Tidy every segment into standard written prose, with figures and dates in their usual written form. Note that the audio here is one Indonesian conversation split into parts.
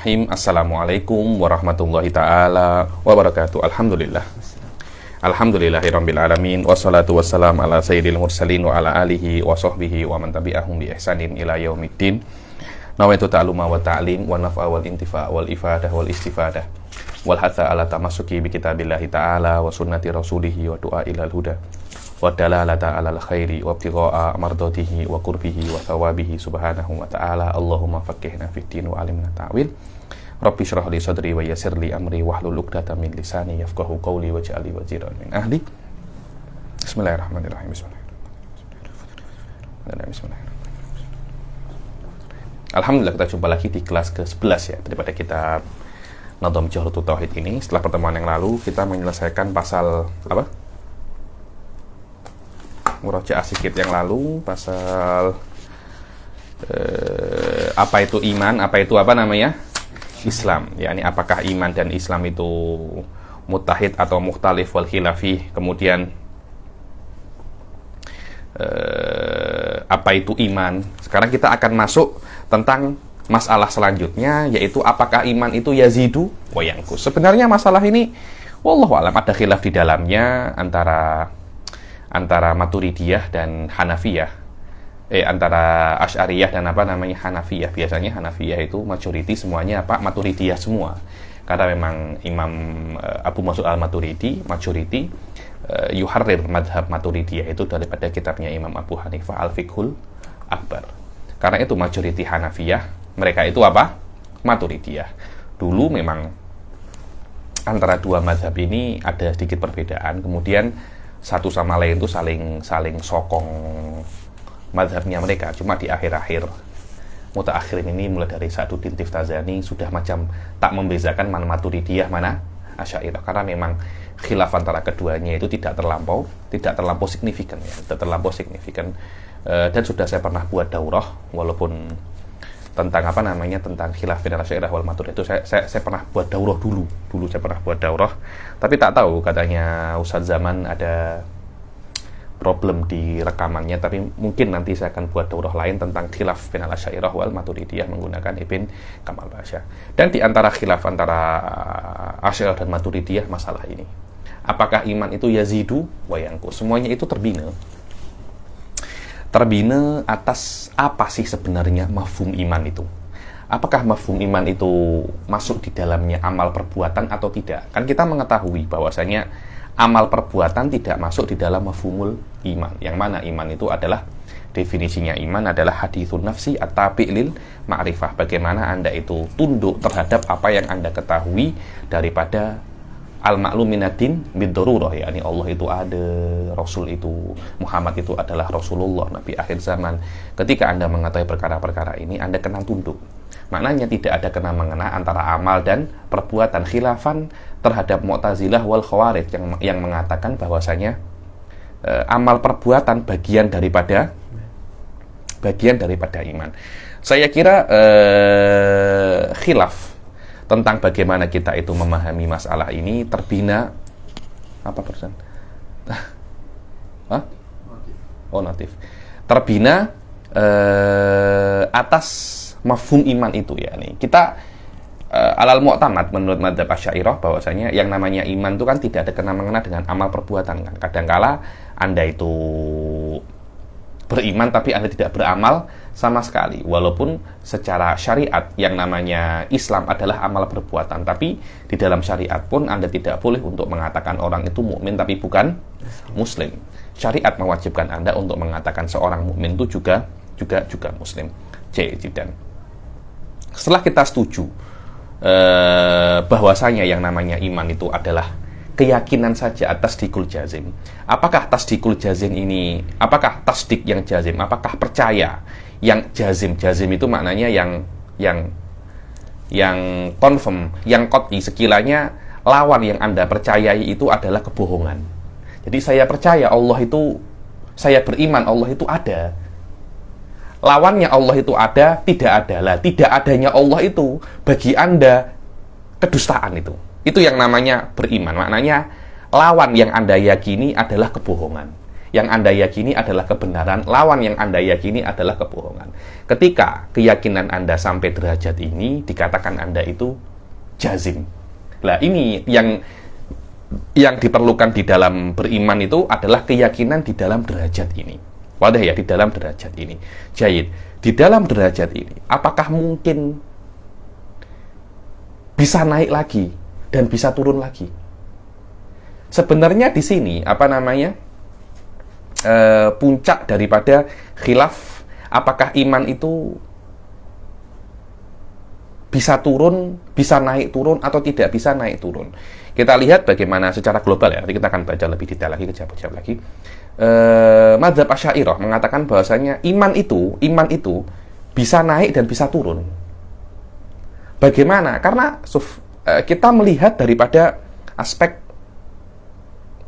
Assalamualaikum warahmatullahi ta'ala wabarakatuh. Alhamdulillahirabbil alamin wassalatu wassalam ala sayyidil mursalin wa ala alihi wa sahbihi wa man tabi'ahum bi ihsanin ila yaumiddin. Nawaitu ta'luma wa ta'lim wa naf'a wal intifa' wal ifadah wal istifadah wal hatha ala tamassuki bi kitabillahi ta'ala wa sunnati rasulihi wa du'a ilal huda wa dalalata alal khairi wa ibtigha'a mardatihi wa qurbihi wa thawabihi subhanahu wa ta'ala. Allahumma faqihna fid din wa alimna ta'wil. Rabbi shrah li sadri wa yassir li amri wahlul 'uqdatam min lisani yafqahu qawli waj'al li waziran min ahli. Bismillahirrahmanirrahim. Alhamdulillah, kita jumpa lagi di kelas ke-11 ya daripada kitab Nadham Jawharatul Tauhid ini. Setelah pertemuan yang lalu kita menyelesaikan pasal apa? Murajaah sedikit yang lalu pasal apa itu iman, apa itu apa namanya? Islam, yakni apakah iman dan Islam itu muttahid atau mukhtalif wal khilafi. Kemudian apa itu iman. Sekarang kita akan masuk tentang masalah selanjutnya, yaitu apakah iman itu yazidu wa yanqus. Sebenarnya masalah ini wallahu alam ada khilaf di dalamnya antara Maturidiyah dan Hanafiyah. Antara Asy'ariyah dan Hanafiyah. Biasanya Hanafiyah itu majority semuanya Maturidiyah semua. Karena memang Imam Abu Mas'ud al-Maturidi majority yuharrir madhab Maturidiyah itu daripada kitabnya Imam Abu Hanifah Al-Fiqhul Akbar. Karena itu majority Hanafiyah, mereka itu Maturidiyah. Dulu memang antara dua madhab ini ada sedikit perbedaan, kemudian satu sama lain itu saling sokong madhabnya mereka. Cuma di akhir-akhir mutaakhirin ini, mulai dari Sa'duddin Tiftazani sudah macam tak membezakan mana Maturidiyah mana Asy'ariyah, karena memang khilaf antara keduanya itu tidak terlampau signifikan ya, dan sudah saya pernah buat daurah, walaupun tentang tentang khilaf antara Asy'ariyah wal Maturidiyah itu saya pernah buat daurah dulu saya pernah buat daurah, tapi tak tahu katanya Ustaz Zaman ada problem di rekamannya, tapi mungkin nanti saya akan buat daurah lain tentang khilaf bainal Asy'ariyah wal Maturidiyah menggunakan Ibn Kamal Pasha. Dan di antara khilaf antara Asy'ariyah dan Maturidiyah masalah ini, apakah iman itu yazidu wa yanqus? Semuanya itu terbina atas apa sih sebenarnya mafhum iman itu? Apakah mafhum iman itu masuk di dalamnya amal perbuatan atau tidak? Kan kita mengetahui bahwasanya amal perbuatan tidak masuk di dalam mafhumul iman. Yang mana iman itu adalah, definisinya iman adalah hadithun nafsi at-tabi' lil ma'rifah. Bagaimana Anda itu tunduk terhadap apa yang Anda ketahui daripada al-ma'lum minad-din bid-darurah, yakni Allah itu ada, Rasul itu, Muhammad itu adalah Rasulullah, Nabi akhir zaman. Ketika Anda mengetahui perkara-perkara ini, Anda kena tunduk. Maknanya tidak ada kena-mengena antara amal dan perbuatan, khilafan terhadap Mu'tazilah wal Khawarij yang mengatakan bahwasanya amal perbuatan bagian daripada iman. Saya kira khilaf tentang bagaimana kita itu memahami masalah ini terbina natif. Terbina atas mafhum iman itu ya nih. Kita alal mu'tamad menurut madzhab Asy'ariyah bahwasanya yang namanya iman itu kan tidak ada kena-mengena dengan amal perbuatan kan. Kadangkala Anda itu beriman tapi Anda tidak beramal sama sekali, walaupun secara syariat yang namanya Islam adalah amal perbuatan, tapi di dalam syariat pun Anda tidak boleh untuk mengatakan orang itu mukmin tapi bukan muslim. Syariat mewajibkan Anda untuk mengatakan seorang mukmin itu juga muslim. Dan setelah kita setuju bahwasanya yang namanya iman itu adalah keyakinan saja atas tasdikul jazim. Apakah tasdikul jazim ini, apakah tasdik yang jazim, apakah percaya yang jazim itu maknanya yang confirm, yang qat'i, sekiranya lawan yang Anda percayai itu adalah kebohongan. Jadi saya percaya Allah itu, saya beriman Allah itu ada, lawannya Allah itu ada, tidak ada. Lah, tidak adanya Allah itu bagi Anda kedustaan itu. Itu yang namanya beriman. Maknanya lawan yang Anda yakini adalah kebohongan. yang Anda yakini adalah kebenaran, lawan yang Anda yakini adalah kebohongan. Ketika keyakinan Anda sampai derajat ini, dikatakan Anda itu jazim. Nah, ini yang diperlukan di dalam beriman itu adalah keyakinan di dalam derajat ini. Wadah ya, di dalam derajat ini. Jayid, di dalam derajat ini, apakah mungkin bisa naik lagi dan bisa turun lagi? Sebenarnya di sini, puncak daripada khilaf, apakah iman itu bisa turun, bisa naik turun, atau tidak bisa naik turun. Kita lihat bagaimana secara global ya, nanti kita akan baca lebih detail lagi, kejap-kejap lagi. Madzhab Asy'ariyah mengatakan bahwasanya iman itu bisa naik dan bisa turun. Bagaimana? Karena kita melihat daripada aspek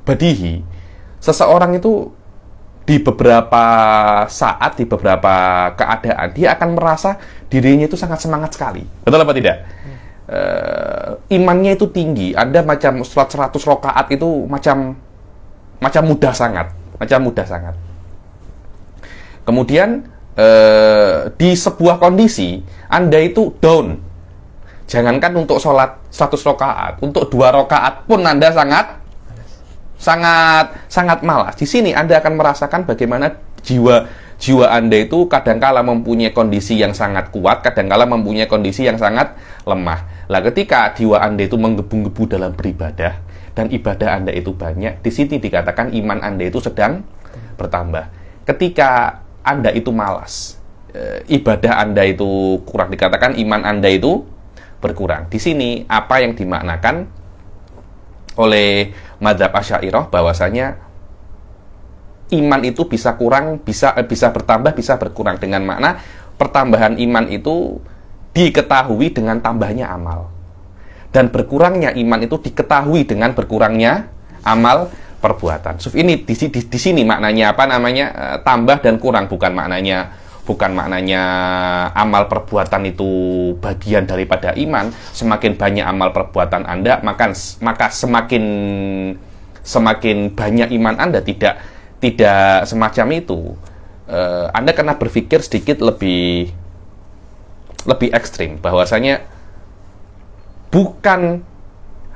badihi, seseorang itu di beberapa saat, di beberapa keadaan, dia akan merasa dirinya itu sangat semangat sekali. Betul apa tidak? Imannya itu tinggi. Anda macam sholat 100 rakaat itu macam mudah sangat. Kemudian di sebuah kondisi Anda itu down. Jangankan untuk sholat 100 rakaat, untuk 2 rakaat pun Anda sangat malas. Di sini Anda akan merasakan bagaimana jiwa Anda itu kadangkala mempunyai kondisi yang sangat kuat, kadangkala mempunyai kondisi yang sangat lemah. Lah, ketika jiwa Anda itu menggebu-gebu dalam beribadah dan ibadah Anda itu banyak, di sini dikatakan iman Anda itu sedang bertambah. Ketika Anda itu malas, ibadah Anda itu kurang, dikatakan iman Anda itu berkurang. Di sini apa yang dimaknakan oleh madzhab Asy'ariyah bahwasanya iman itu bisa kurang, bisa bertambah, bisa berkurang, dengan makna pertambahan iman itu diketahui dengan tambahnya amal, dan berkurangnya iman itu diketahui dengan berkurangnya amal perbuatan. Ini di sini maknanya tambah dan kurang, bukan maknanya amal perbuatan itu bagian daripada iman. Semakin banyak amal perbuatan Anda, maka semakin banyak iman Anda. Tidak semacam itu. Anda kena berpikir sedikit lebih ekstrim, bahwasanya bukan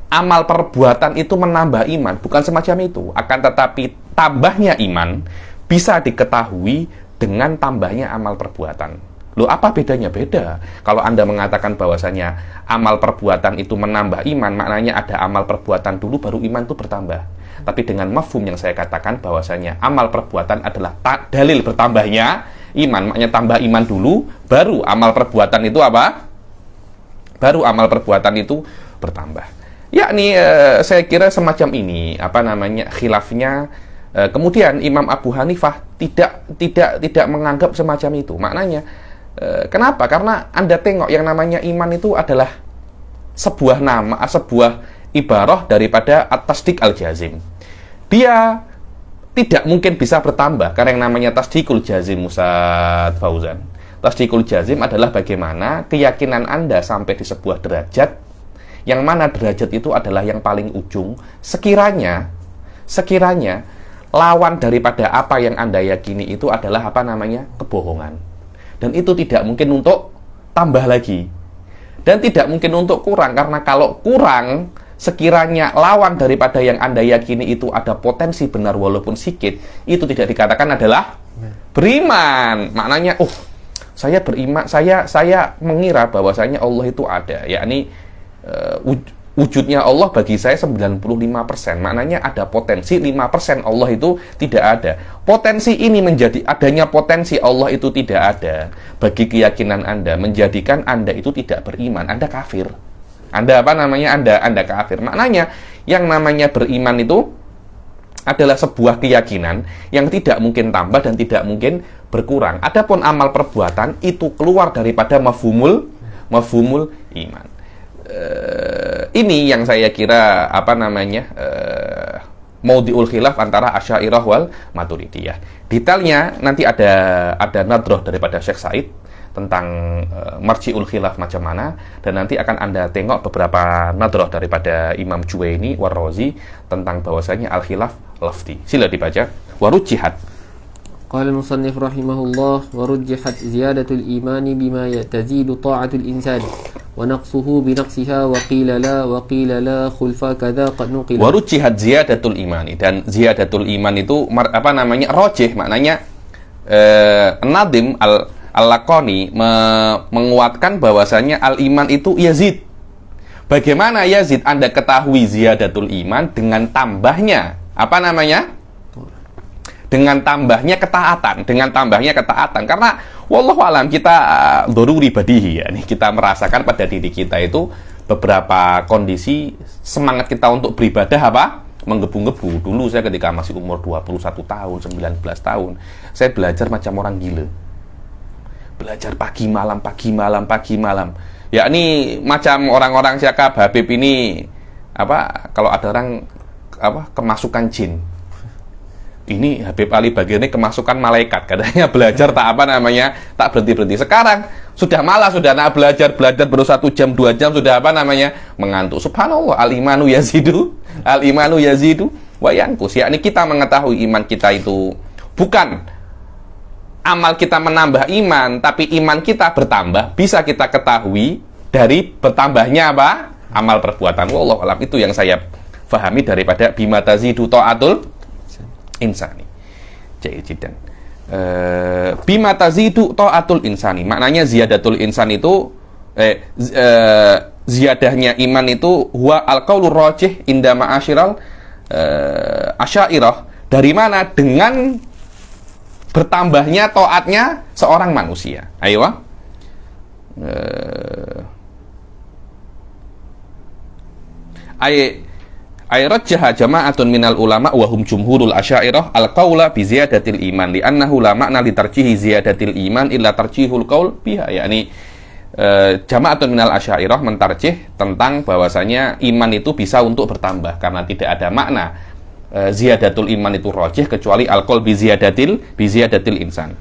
amal perbuatan itu menambah iman, bukan semacam itu. Akan tetapi tambahnya iman bisa diketahui dengan tambahnya amal perbuatan. Loh, apa bedanya? Beda. Kalau Anda mengatakan bahwasanya amal perbuatan itu menambah iman, maknanya ada amal perbuatan dulu baru iman itu bertambah. Tapi dengan mafhum yang saya katakan bahwasanya amal perbuatan adalah dalil bertambahnya iman, maknanya tambah iman dulu, baru amal perbuatan itu apa? Baru amal perbuatan itu bertambah. Yakni saya kira semacam ini khilafnya. Kemudian Imam Abu Hanifah tidak menganggap semacam itu. Maknanya kenapa? Karena Anda tengok yang namanya iman itu adalah sebuah ibarah daripada at-tasdiq al-jazim. Dia tidak mungkin bisa bertambah karena yang namanya tasdiqul jazim, Ustaz Fauzan. Tasdiqul jazim adalah bagaimana keyakinan Anda sampai di sebuah derajat, yang mana derajat itu adalah yang paling ujung, sekiranya lawan daripada apa yang Anda yakini itu adalah kebohongan. Dan itu tidak mungkin untuk tambah lagi. Dan tidak mungkin untuk kurang, karena kalau kurang, sekiranya lawan daripada yang Anda yakini itu ada potensi benar walaupun sedikit, itu tidak dikatakan adalah beriman. Maknanya, saya beriman, saya mengira bahwasanya Allah itu ada, yakni wujudnya Allah bagi saya 95%. Maknanya ada potensi 5% Allah itu tidak ada. Potensi ini adanya potensi Allah itu tidak ada bagi keyakinan Anda, menjadikan Anda itu tidak beriman. Anda kafir. Anda kafir. Maknanya yang namanya beriman itu adalah sebuah keyakinan yang tidak mungkin tambah dan tidak mungkin berkurang. Adapun amal perbuatan itu keluar daripada mafhumul iman. Ini yang saya kira maudhi'ul khilaf antara Asy'ariyah wal Maturidiyah. Detailnya nanti ada nadroh daripada Syekh Said tentang marji'ul khilaf macam mana, dan nanti akan Anda tengok beberapa nadroh daripada Imam Juwaini War-Razi tentang bahwasanya al-khilaf lafzi. Sila dibaca. Warujjihat. Qala al-musannif rahimahullah wa rujjihat ziyadatul imani bima tazidu ta'atul insan wa naqsuhu bi naqsiha wa qila la khulfa kadza qad nuqila. Wa rujjihat ziyadatul imani, dan ziyadatul iman itu apa namanya? Rajih, maknanya Nadim Al-Laqani menguatkan bahwasanya al-iman itu yazid. Bagaimana yazid? Anda ketahui ziyadatul iman dengan tambahnya apa namanya? Dengan tambahnya ketaatan, karena wallahu alam kita doruri badihi, ya, nih kita merasakan pada diri kita itu beberapa kondisi semangat kita untuk beribadah apa? Menggebu-gebu. Dulu saya ketika masih umur 21 tahun, 19 tahun, saya belajar macam orang gila. Belajar pagi malam. Ya ini macam orang-orang Syakab Habib ini apa, kalau ada orang apa kemasukan jin. Ini Habib Ali Bagir ini kemasukan malaikat, katanya belajar tak apa namanya, tak berhenti-berhenti. Sekarang sudah malas, sudah nak belajar baru 1 jam 2 jam sudah apa namanya mengantuk. Subhanallah, al-imanu yazidu wa yanqus. Yakni kita mengetahui iman kita itu bukan amal kita menambah iman, tapi iman kita bertambah. Bisa kita ketahui dari bertambahnya apa? Amal perbuatan. Wallahu alam, itu yang saya fahami daripada bima tazidu ta'atul insani. Jayidan. Bima tazidu ta'atul insani. Maknanya ziyadatul insan itu ziyadahnya iman itu huwa al-qaulur rajih inda ma'asyiral asy'ariyah. Dari mana? Dengan bertambahnya taatnya seorang manusia. Ayo. Ay rajjaha jama'atun minal ulama wa hum jumhurul asy'ariyah al-qaula bi ziyadatil iman li annahu la ma'na li tarjihi ziyadatil iman illa tarjihul qaul biha. Yakni jama'atun minal asy'ariyah mentarjih tentang bahwasanya iman itu bisa untuk bertambah karena tidak ada makna ziyadatul iman itu rajih kecuali al-qaul bi ziyadatil insan.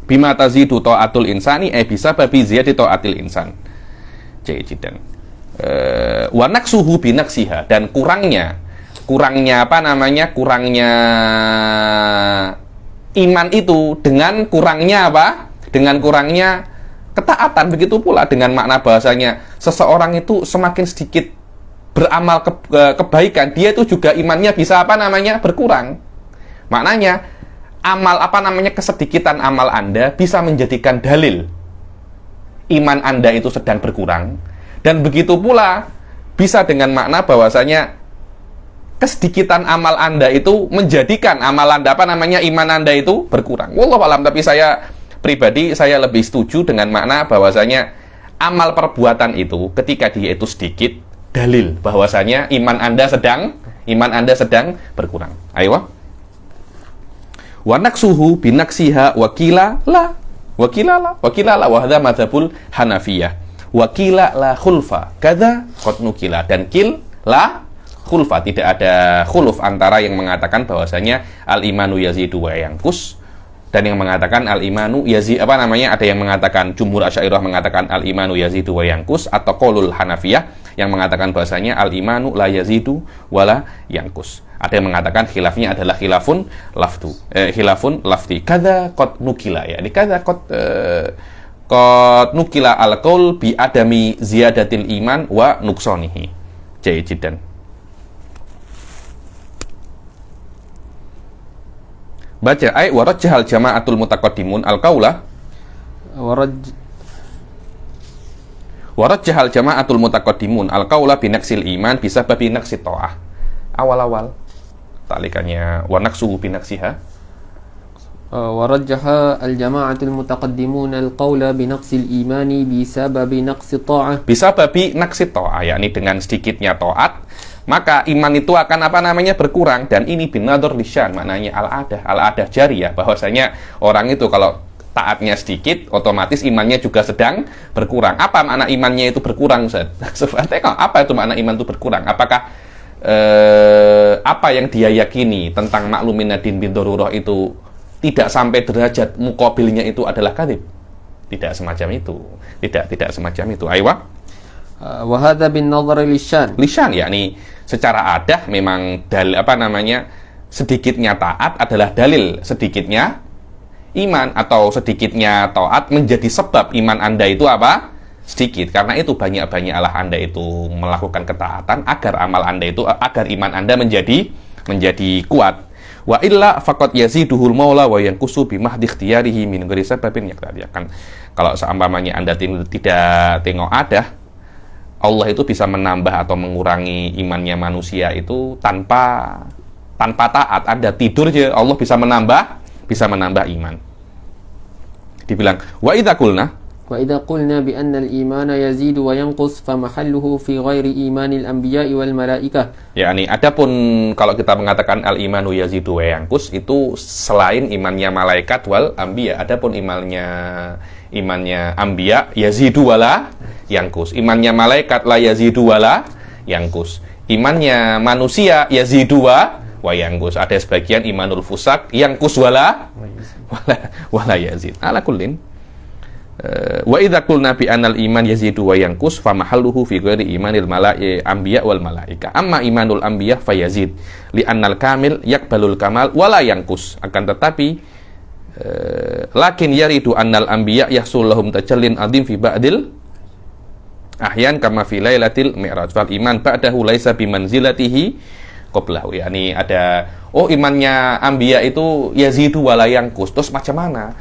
Bima tazidu ta'atul insani bisa babi ziyadati ta'atil insan. Jayidan. Wa naqsuhu bi naqsiha, dan kurangnya apa namanya? Kurangnya iman itu dengan kurangnya apa? Dengan kurangnya ketaatan. Begitu pula dengan makna bahasanya seseorang itu semakin sedikit beramal kebaikan, dia itu juga imannya bisa apa namanya? Berkurang. Maknanya amal apa namanya? Kesedikitan amal Anda bisa menjadikan dalil iman Anda itu sedang berkurang. Dan begitu pula bisa dengan makna bahwasanya kesedikitan amal Anda itu menjadikan amal Anda apa namanya? Iman Anda itu berkurang. Wallahu alam, tapi saya pribadi saya lebih setuju dengan makna bahwasanya amal perbuatan itu ketika dia itu sedikit, dalil bahwasanya iman Anda sedang berkurang. Ayo. Wa naqsuhu bi naqsiha wa qila la wa hadza madzhabul Hanafiyah. Wakila la khulfa kadza qad nukila, dan kil la khulfa, tidak ada khuluf antara yang mengatakan bahwasanya al-imanu yazidu wa yanqus dan yang mengatakan al-imanu yazid apa namanya, ada yang mengatakan jumhur asy'ariyah mengatakan al-imanu yazidu wa yanqus, atau qaulul Hanafiyah yang mengatakan bahwasanya al-imanu la yazidu wala yanqus. Ada yang mengatakan khilafnya adalah khilafun lafzi. Kadza qad nukila, ya. Kadza qad nukila al-qaul bi adami ziyadatil iman wa nuqsanihi. Jayidan. Baca ay wa rajjahal jama'atul mutaqaddimun al-qaula wa rajjahal jama'atul mutaqaddimun al-qaula bi naqsil iman bisa babi naqsi ta'ah. Awal-awal talikannya wa naqsuhu bi naqsiha. ورجح الجماعة المتقدمون القول بنقص الإيمان بسبب نقص الطاعة. Bisababi naqsi ta'ah, yakni dengan sedikitnya taat maka iman itu akan apa namanya? Berkurang. Dan ini binadhar lisyan, maknanya al-adah jariyah, bahwasanya orang itu kalau taatnya sedikit otomatis imannya juga sedang berkurang. Apa makna imannya itu berkurang, Ustaz? Sebenarnya apa itu makna iman itu berkurang? Apakah apa yang dia yakini tentang maklumin nadin bin darurah itu tidak sampai derajat muqabilnya itu adalah kadzib? Tidak semacam itu. Tidak semacam itu. Aywa. Wa hadza bin nazar lisyan. Lisan, yakni secara adah memang sedikitnya taat adalah dalil sedikitnya iman, atau sedikitnya taat menjadi sebab iman Anda itu apa? Sedikit. Karena itu banyak-banyaklah Anda itu melakukan ketaatan agar agar iman Anda menjadi kuat. Wa illa faqad yaziduhul maula wa yanqusu bi mahdi ikhtiyarihi min ghairi sababin yaqtadikan. Kalau seumpamanya Anda tidak tengok adah, Allah itu bisa menambah atau mengurangi imannya manusia itu tanpa taat. Anda tidur aja Allah bisa menambah iman. Dibilang wa idza qulna bi anna al-iman yazidu wa yanqus fa mahalluhu fi ghairi imanil anbiya'i wal malaikah. yakni adapun kalau kita mengatakan al-imanu yazidu wa yanqus itu selain imannya malaikat wal anbiya. Adapun imannya anbiya yazidu wala yanqus. Imannya malaikat la yazidu wala yanqus. Imannya manusia yazidu wa yanqus. Ada sebagian imanul fusak yanqus wala yazid. Ala kullin wa idza qulna bi anal iman yazidu wa yanqus fa mahalluhu fi ghairi imanil anbiya wal malaika. Amma imanul anbiya fa yazid li annal kamil yaqbalul kamal wala yanqus. Akan tetapi lakin yaridu annal anbiya yahsul lahum tajallin azim fi ba'dil ahyan kama fi lailatil mi'raj fal iman ba'dahu laisa bi manzilatihi qablahu. Yani ada imannya anbiya itu yazidu wala yanqus. Terus macam mana?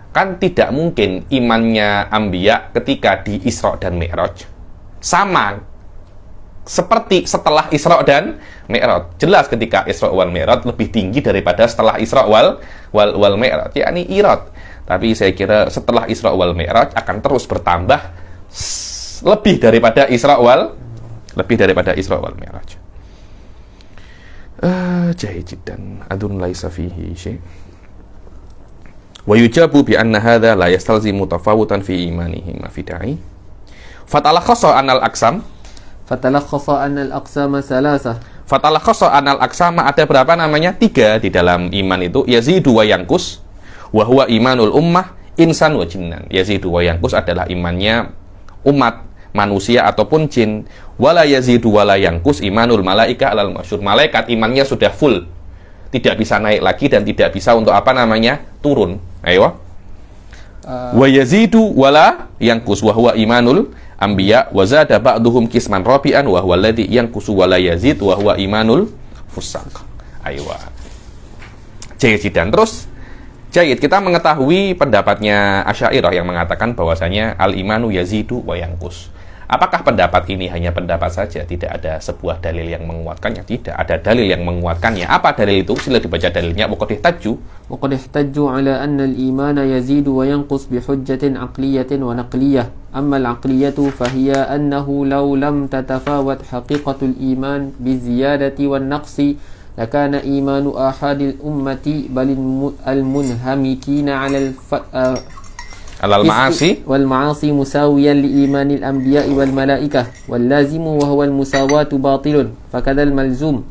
Kan tidak mungkin imannya anbiya ketika di Isra dan Mi'raj sama seperti setelah Isra dan Mi'raj. Jelas ketika Isra wal Mi'raj lebih tinggi daripada setelah Isra wal Mi'raj, yakni irad. Tapi saya kira setelah Isra wal Mi'raj akan terus bertambah lebih daripada Isra wal Mi'raj. Jahid jiddan adun laisa fihi syai'. Wa yujabu bi anna hadha la yastalzimu tafawutan fi imanihi ma fi da'i. Fatalakhasa anal aqsam salasa. Fatalakhasa anal aqsama ada berapa namanya? 3 di dalam iman itu. Yazidu wa yanqus wa huwa imanul ummah insan wa jinnan. Yazidu wa yanqus adalah imannya umat manusia ataupun jin. Wala yazidu wala yanqus imanul malaika alal masyhur. Malaikat imannya sudah full, tidak bisa naik lagi dan tidak bisa untuk turun. Ayo. Wa yazidu wala yanqus wa huwa imanul anbiya wa zada ba'duhum qisman rabi'an wa huwa alladhi yanqusu wala yazid wa huwa imanul fusaq. Ayo. Jayid. Dan terus Jayid, kita mengetahui pendapatnya Asy'ariyah yang mengatakan bahwasanya al-imanu yazidu wa yanqus. Apakah pendapat ini hanya pendapat saja? Tidak ada sebuah dalil yang menguatkannya. Tidak ada dalil yang menguatkannya. Apa dalil itu? Sila dibaca dalilnya. Waqad ihtajju ala anna al-imana yazidu wa yanqus bi hujjatin aqliyatin wa naqliyah. Amma al-aqliyatu fahiya annahu law lam tatafawat haqiqatul iman bi ziyadati wan naqsi lakana imanu ahadil ummati balil al-munhamikina ala al-ma'asi wal ma'asi musawiyan li imanil anbiya'i wal malaikah wal lazimu wa huwa al musawatu batilun fakadzal malzum.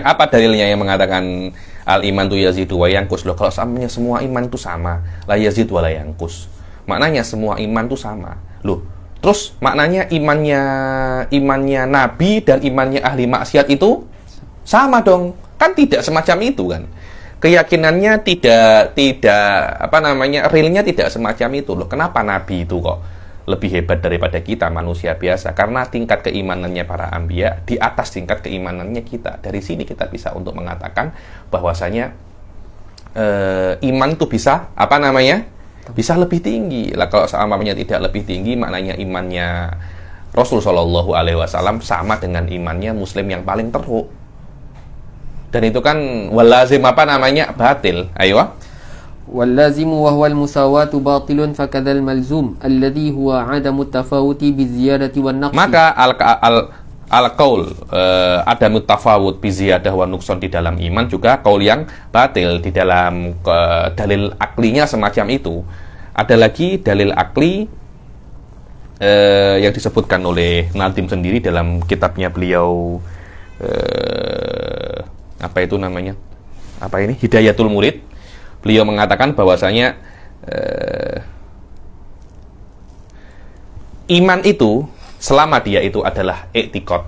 Apa dalilnya yang mengatakan al-iman tu yazidu wa yanqus? Loh, kalau samanya semua iman itu sama, la yazid wa la yanqus. Maknanya semua iman itu sama. Loh, terus maknanya imannya nabi dan imannya ahli maksiat itu sama dong. Kan tidak semacam itu kan. Keyakinannya tidak realnya tidak semacam itu loh. Kenapa nabi itu kok lebih hebat daripada kita manusia biasa? Karena tingkat keimanannya para anbiya di atas tingkat keimanannya kita. Dari sini kita bisa untuk mengatakan bahwasanya iman itu bisa bisa lebih tinggi. Lah kalau seandainya tidak lebih tinggi, maknanya imannya Rasul Shallallahu Alaihi Wasallam sama dengan imannya Muslim yang paling teruk. Dan itu kan walazim batil. Ayo. Walazimu wa huwa al-musawatu batilun fakadzal malzum alladhi huwa 'adamu tafawuti bi ziyadati wan naqsi. Maka al-qaul adamu tafawut bi ziyadah wa nuqsan di dalam iman juga qaul yang batil di dalam dalil aklinya semacam itu. Ada lagi dalil akli yang disebutkan oleh Nadim sendiri dalam kitabnya beliau Hidayatul Murid. Beliau mengatakan bahwasanya iman itu selama dia itu adalah i'tiqad,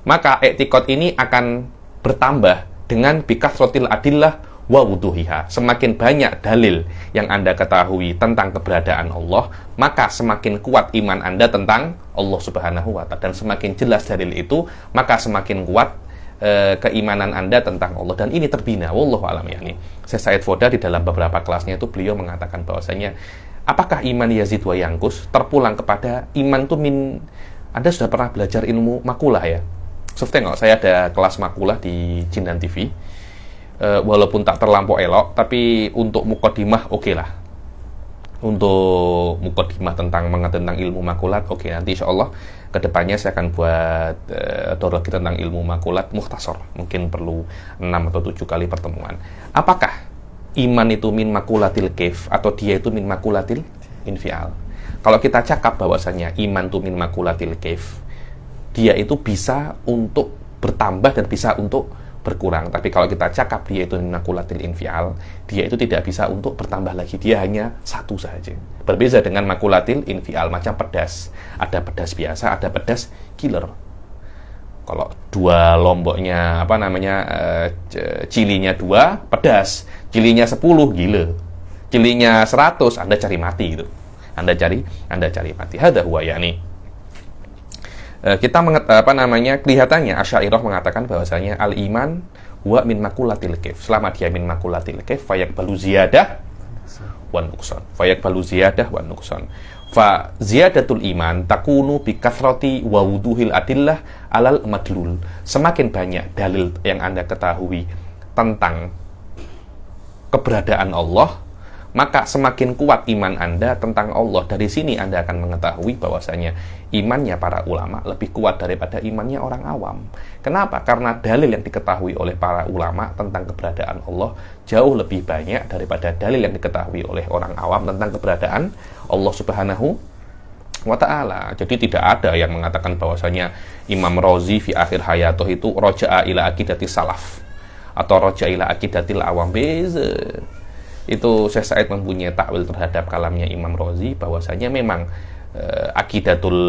maka i'tiqad ini akan bertambah dengan bikasratil adillah wa wuduhiha. Semakin banyak dalil yang Anda ketahui tentang keberadaan Allah, maka semakin kuat iman Anda tentang Allah Subhanahu wa ta'ala. Dan semakin jelas dalil itu, maka semakin kuat keimanan Anda tentang Allah. Dan ini terbina, wallahu a'lam yani. Syekh Said Foda di dalam beberapa kelasnya itu beliau mengatakan bahwasanya apakah iman yazid wa yanqus terpulang kepada iman itu Anda sudah pernah belajar ilmu makulah ya? Tengok, saya ada kelas makulah di Jinan TV. Walaupun tak terlampau elok, tapi untuk mukodimah oke lah. Untuk mukodimah tentang ilmu makulat, oke. Nanti insya Allah kedepannya saya akan buat dorogi tentang ilmu makulat mukhtasar. Mungkin perlu 6 atau 7 kali pertemuan. Apakah iman itu min makulatil kaif atau dia itu min makulatil infial? Kalau kita cakap bahwasanya iman itu min makulatil kaif, dia itu bisa untuk bertambah dan bisa untuk berkurang. Tapi kalau kita cakap dia itu makulatil infial, dia itu tidak bisa untuk bertambah lagi, dia hanya satu saja. Berbeda dengan makulatil infial, macam pedas. Ada pedas biasa, ada pedas killer. Kalau dua lomboknya cilinya 2 pedas, cilinya 10 gila, cilinya 100 Anda cari mati gitu. Anda cari mati. Hadza huwa yani. Kita kelihatannya Asy'ariyah mengatakan bahwasanya al-iman huwa min makulatil kaif. Selama dia min makulatil kaif, fayaqbalu ziyadah wa nuqsan. Fa ziyadatul iman takunu bi kathrati wa wuduhil adillah alal madlul. Semakin banyak dalil yang Anda ketahui tentang keberadaan Allah, maka semakin kuat iman Anda tentang Allah. Dari sini Anda akan mengetahui bahwasanya imannya para ulama lebih kuat daripada imannya orang awam. Kenapa? Karena dalil yang diketahui oleh para ulama tentang keberadaan Allah jauh lebih banyak daripada dalil yang diketahui oleh orang awam tentang keberadaan Allah Subhanahu wa ta'ala. Jadi tidak ada yang mengatakan bahwasanya Imam Razi fi akhir hayatuh itu roja'a ila akidati salaf atau roja'a ila akidatil awam. Beza. Itu Syekh Said mempunyai takwil terhadap kalamnya Imam Razi bahwasanya memang akidatul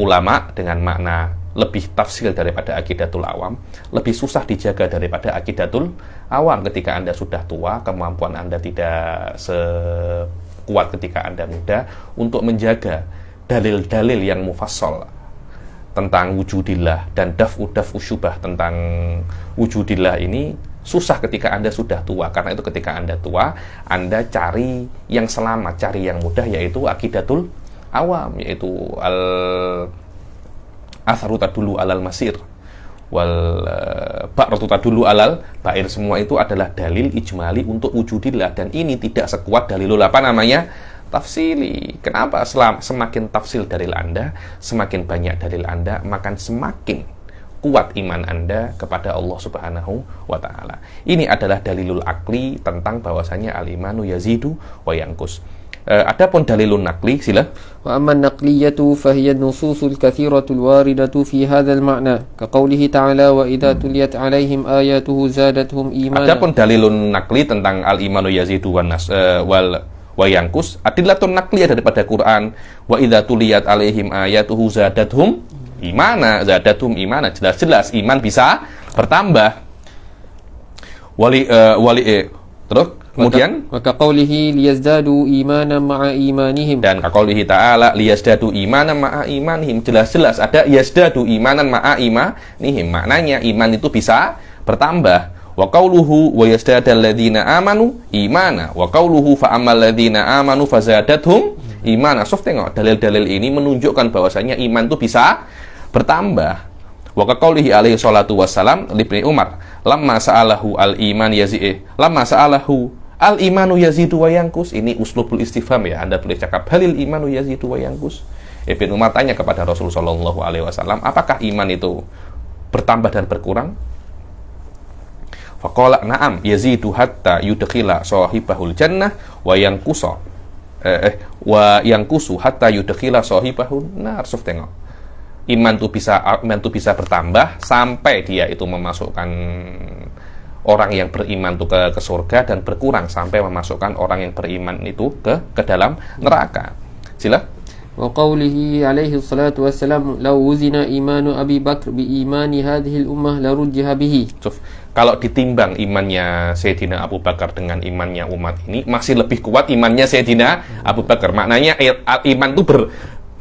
ulama dengan makna lebih tafsil daripada akidatul awam, lebih susah dijaga daripada akidatul awam. Ketika Anda sudah tua, kemampuan Anda tidak sekuat ketika Anda muda untuk menjaga dalil-dalil yang mufassal tentang wujudillah dan daf'u syubah tentang wujudillah ini susah ketika Anda sudah tua. Karena itu ketika Anda tua, Anda cari yang selamat, cari yang mudah, yaitu akidatul awam, yaitu al-atharu tadulu alal masir wal ba'ratu tadulu alal ba'ir. Semua itu adalah dalil ijmali untuk wujudillah, dan ini tidak sekuat dalilul tafsili. Kenapa? Semakin tafsil dalil Anda, semakin banyak dalil Anda, maka semakin kuat iman Anda kepada Allah Subhanahu wa ta'ala. Ini adalah dalilul akli tentang bahwasanya al-imanu yazidu wa yanqus. Adapun dalilun nakli, sila. Wa amma an-naqliyatu fahiya an-nususul katsiratul waridatu fi hadzal ma'na ka qoulihi ta'ala wa idza tuliyat 'alaihim ayatuhu zadatuhum imana. Adapun dalilun nakli tentang al-imanu yazidu wa yanqus, adillatun nakliyah daripada Quran, wa idza tuliyat 'alaihim ayatuhu zadatuhum zadatum imana, jelas-jelas iman bisa bertambah. Terus kemudian maka qaulihi liyazdadu imanan ma'a imanihim, dan qaulihi ta'ala liyazdadu imanan ma'a imanihim, jelas-jelas ada yazdadu imanan ma'a imanihim, maknanya iman itu bisa bertambah. Wa qauluhu wa yazdadal ladzina amanu imana wa qauluhu fa ammal ladzina amanu fazadathum imana. Tengok, dalil-dalil ini menunjukkan bahwasanya iman itu bisa bertambah. Wa qaulihi alaihi salatu wassalam li Ibnu Umar lamma sa'alahu al-imanu yazidu wa yanqus. Ini uslubul istifham ya, Anda boleh cakap halil imanu yazidu wa yanqus. Ibnu Umar tanya kepada Rasul sallallahu alaihi wasallam, apakah iman itu bertambah dan berkurang? Faqala na'am yazidu hatta yudkhila sahibahul jannah wa yanqusu hatta yudkhila sahibahun nar. Tengok, iman itu bisa bertambah sampai dia itu memasukkan orang yang beriman itu ke surga, dan berkurang sampai memasukkan orang yang beriman itu ke dalam neraka. Sila. وقوله عليه الصلاة والسلام لو وزن إيمان أبي بكر بإيمان هذه الأمة لرجح به. Kalau ditimbang imannya Sayyidina Abu Bakar dengan imannya umat ini, masih lebih kuat imannya Sayyidina Abu Bakar. Maknanya iman itu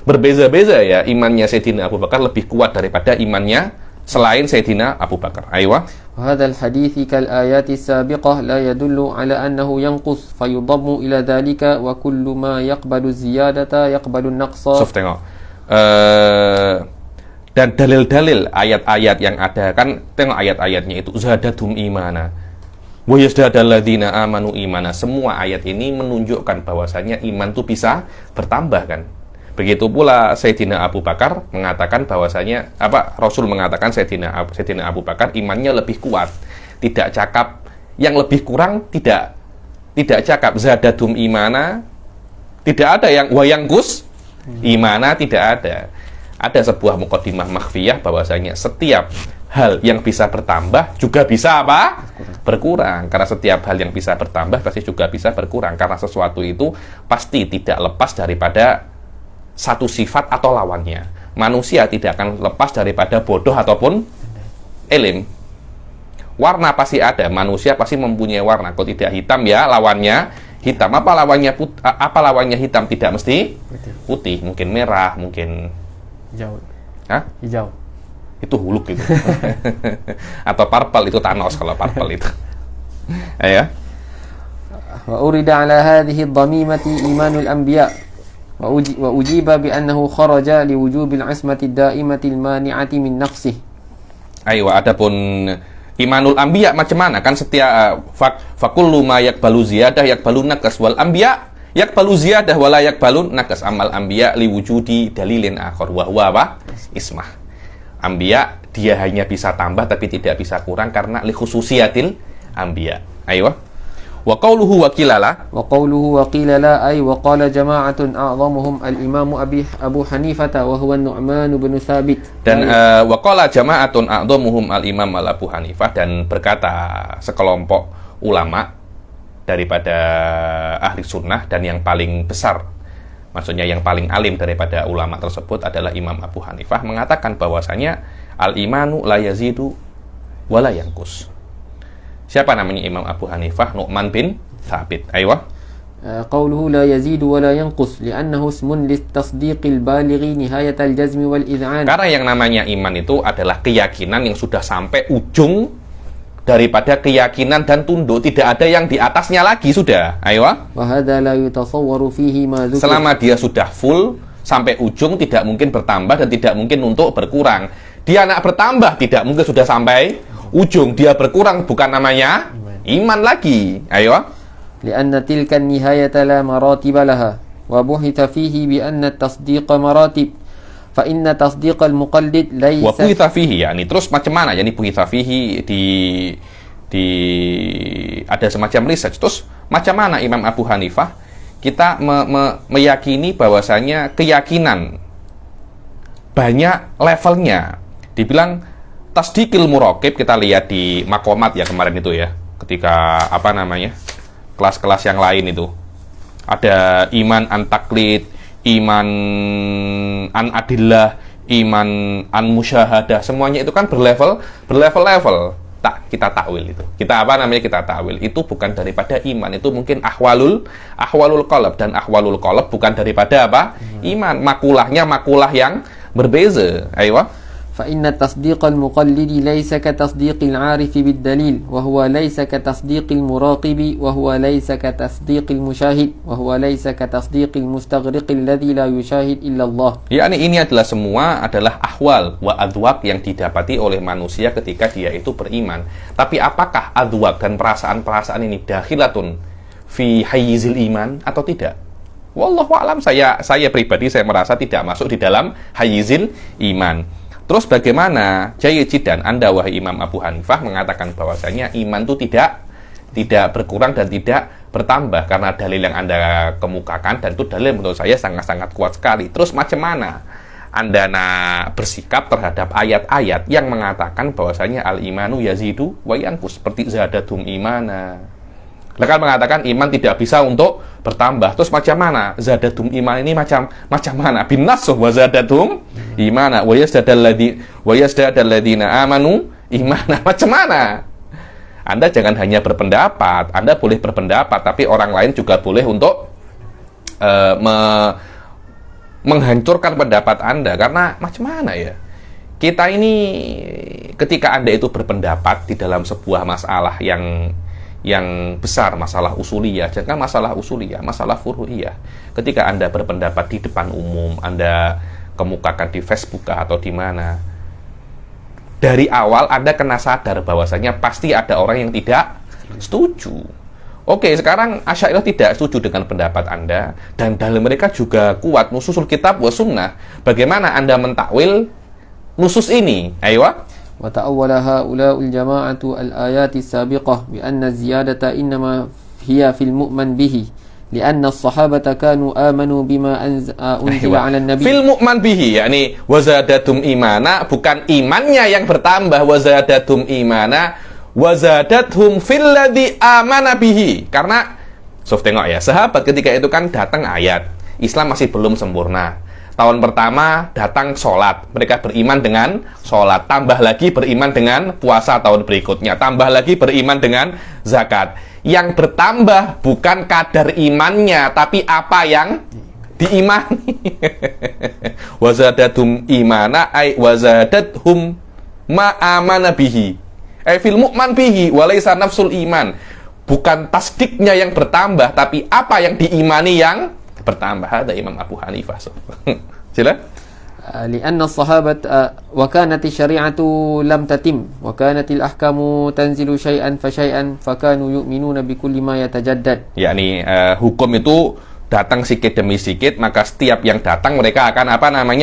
berbeza-beza ya. Imannya Sayyidina Abu Bakar lebih kuat daripada imannya selain Sayyidina Abu Bakar. Aywa. وهذا الحديث كالآيات السابقة لا يدل على أنه ينقص فيضم إلى ذلك وكل ما يقبل الزيادة يقبل النقص. Tengok. Dan dalil-dalil ayat-ayat yang ada, kan tengok ayat-ayatnya itu zadatum imana wa yazdadal ladzina amanu imana. Semua ayat ini menunjukkan bahwasanya iman itu bisa bertambah kan. Begitu pula Sayyidina Abu Bakar mengatakan bahwasanya Rasul mengatakan Sayyidina Abu Bakar imannya lebih kuat. Tidak cakap yang lebih kurang, tidak cakap zadatum imana. Tidak ada yang wayangkus imana, tidak ada. Ada sebuah muqaddimah makhfiyah bahwasanya setiap hal yang bisa bertambah juga bisa berkurang. Karena setiap hal yang bisa bertambah pasti juga bisa berkurang. Karena sesuatu itu pasti tidak lepas daripada satu sifat atau lawannya. Manusia tidak akan lepas daripada bodoh ataupun elim. Warna pasti ada. Manusia pasti mempunyai warna. Kalau tidak hitam ya lawannya hitam. Apa lawannya hitam? Tidak mesti putih. Mungkin merah, mungkin hijau. Hah? Hijau. Itu huluk itu. Atau purple, itu Thanos kalau purple itu. Ya. Wa urida ala hadhihi ad-damimati imanul anbiya wa ujiba bi annahu kharaja li wujubil ismati ad-daimati al-mani'ati min naqsih. Ayo, adapun imanul anbiya macam mana? Kan setiap fakullu ma yaqbalu ziyadah yaqbalu naqas wal anbiya yakbalu ziyadah wala yakbalu nakas. Amal anbiya liwujudi dalilin akhar wa huwa ismah. Anbiya dia hanya bisa tambah tapi tidak bisa kurang karena li khususiyatil anbiya. Ayo. Wa qawluhu wa qilala ay wa qala jama'atun a'zamuhum al-imam Abu Hanifah wa huwa Nu'man bin Thabit. Dan wa qala jama'atun a'zamuhum al-imam Abu Hanifah, dan berkata sekelompok ulama daripada ahli sunnah, dan yang paling besar, maksudnya yang paling alim daripada ulama tersebut adalah Imam Abu Hanifah, mengatakan bahwasanya al-imanu la yazidu wa la yanqus. Siapa namanya Imam Abu Hanifah? Nu'man bin Thabit. Aywa. Qawluhu la yazidu wa la yanqus li'annahu ismun litasdiqil balighi nihayatal jazmi wal id'an. Karena yang namanya iman itu adalah keyakinan yang sudah sampai ujung daripada keyakinan dan tunduk, tidak ada yang di atasnya lagi sudah. Ayo. Selama dia sudah full sampai ujung, tidak mungkin bertambah dan tidak mungkin untuk berkurang. Dia nak bertambah, tidak mungkin sudah sampai ujung. Dia berkurang, bukan namanya iman lagi. Ayo. Lianna tilka nihayata la maratib laha wa buhitha fihi bi anna tasdiqa maratib. Fa inna tasdiqal muqallid laisa wa buhitha fihi, yakni terus macam mana? Yani buhitha fihi di ada semacam research. Terus macam mana Imam Abu Hanifah kita meyakini bahwasanya keyakinan banyak levelnya. Dibilang tasdiqil muraqib, kita lihat di Maqamat ya kemarin itu ya. Ketika kelas-kelas yang lain itu ada iman an taklid, iman an adillah, iman an musyahadah, semuanya itu kan berlevel-level. Kita takwil itu. Kita takwil. Itu bukan daripada iman, itu mungkin ahwalul qalb, dan ahwalul qalb bukan daripada iman. Makulah yang berbeza. Ayo. فإن تصديق المقلد ليس كتصديق العارف بالدليل وهو ليس كتصديق المراقب وهو ليس كتصديق المشاهد وهو ليس كتصديق المستغرق الذي لا يشاهد إلا الله. Yani ini adalah semua adalah ahwal wa adwaq yang didapati oleh manusia ketika dia itu beriman. Tapi apakah adwaq dan perasaan-perasaan ini dakhilatun fi hayyizil iman atau tidak? Wallahu a'lam. Saya pribadi merasa tidak masuk di dalam hayyizil iman. Terus bagaimana Jayyid Anda wahai Imam Abu Hanifah mengatakan bahwasanya iman itu tidak berkurang dan tidak bertambah karena dalil yang Anda kemukakan, dan itu dalil menurut saya sangat-sangat kuat sekali. Terus macam mana Anda bersikap terhadap ayat-ayat yang mengatakan bahwasanya al-imanu yazidu wa yanqus, seperti zadatum imana, Mereka mengatakan iman tidak bisa untuk bertambah. Terus macam mana? Zadatum iman ini macam mana? Bin nasuh wa zadatum imana wa yazdadal ladina amanu imana. Macam mana? Anda jangan hanya berpendapat. Anda boleh berpendapat, tapi orang lain juga boleh untuk menghancurkan pendapat Anda. Karena macam mana ya? Kita ini ketika Anda itu berpendapat di dalam sebuah masalah yang besar, masalah usuliyah, jangan masalah usuliyah, masalah furu'iyah. Ketika Anda berpendapat di depan umum, Anda kemukakan di Facebook atau di mana, dari awal Anda kena sadar bahwasanya pasti ada orang yang tidak setuju. Oke, sekarang Asy'ariyah tidak setuju dengan pendapat Anda, dan dalil mereka juga kuat, nususul kitab wa sunnah. Bagaimana Anda mentakwil nusus ini? Ayo. وتأول هؤلاء الجماعة الآيات السابقة بأن الزيادة إنما هي في المؤمن به لأن الصحابة كانوا آمنوا بما أنزل على النبي. Fil mu'man bihi, yakni wazadatum imana, bukan imannya yang bertambah, wazadatum imana wazadathum fil ladzi amana bihi. Karena tengok ya, sahabat ketika itu kan datang ayat, Islam masih belum sempurna. Tahun pertama datang sholat, mereka beriman dengan sholat, tambah lagi beriman dengan puasa tahun berikutnya, tambah lagi beriman dengan zakat. Yang bertambah bukan kadar imannya, tapi apa yang diimani. Wazadatum imana ay wazadathum ma'amana bihi ay fil mu'man bihi walaysa nafsul iman. Bukan tasdiknya yang bertambah, tapi apa yang diimani yang bertambah. Ada Imam Abu Hanifah. Sila. لأن الصحابة وكانت الشريعة لم تتم وكانت الأحكام تنزل شيئا فشيئا فكانوا يؤمنون بكل ما يتجدد. Yakni hukum itu datang sikit demi sikit, maka setiap yang datang mereka akan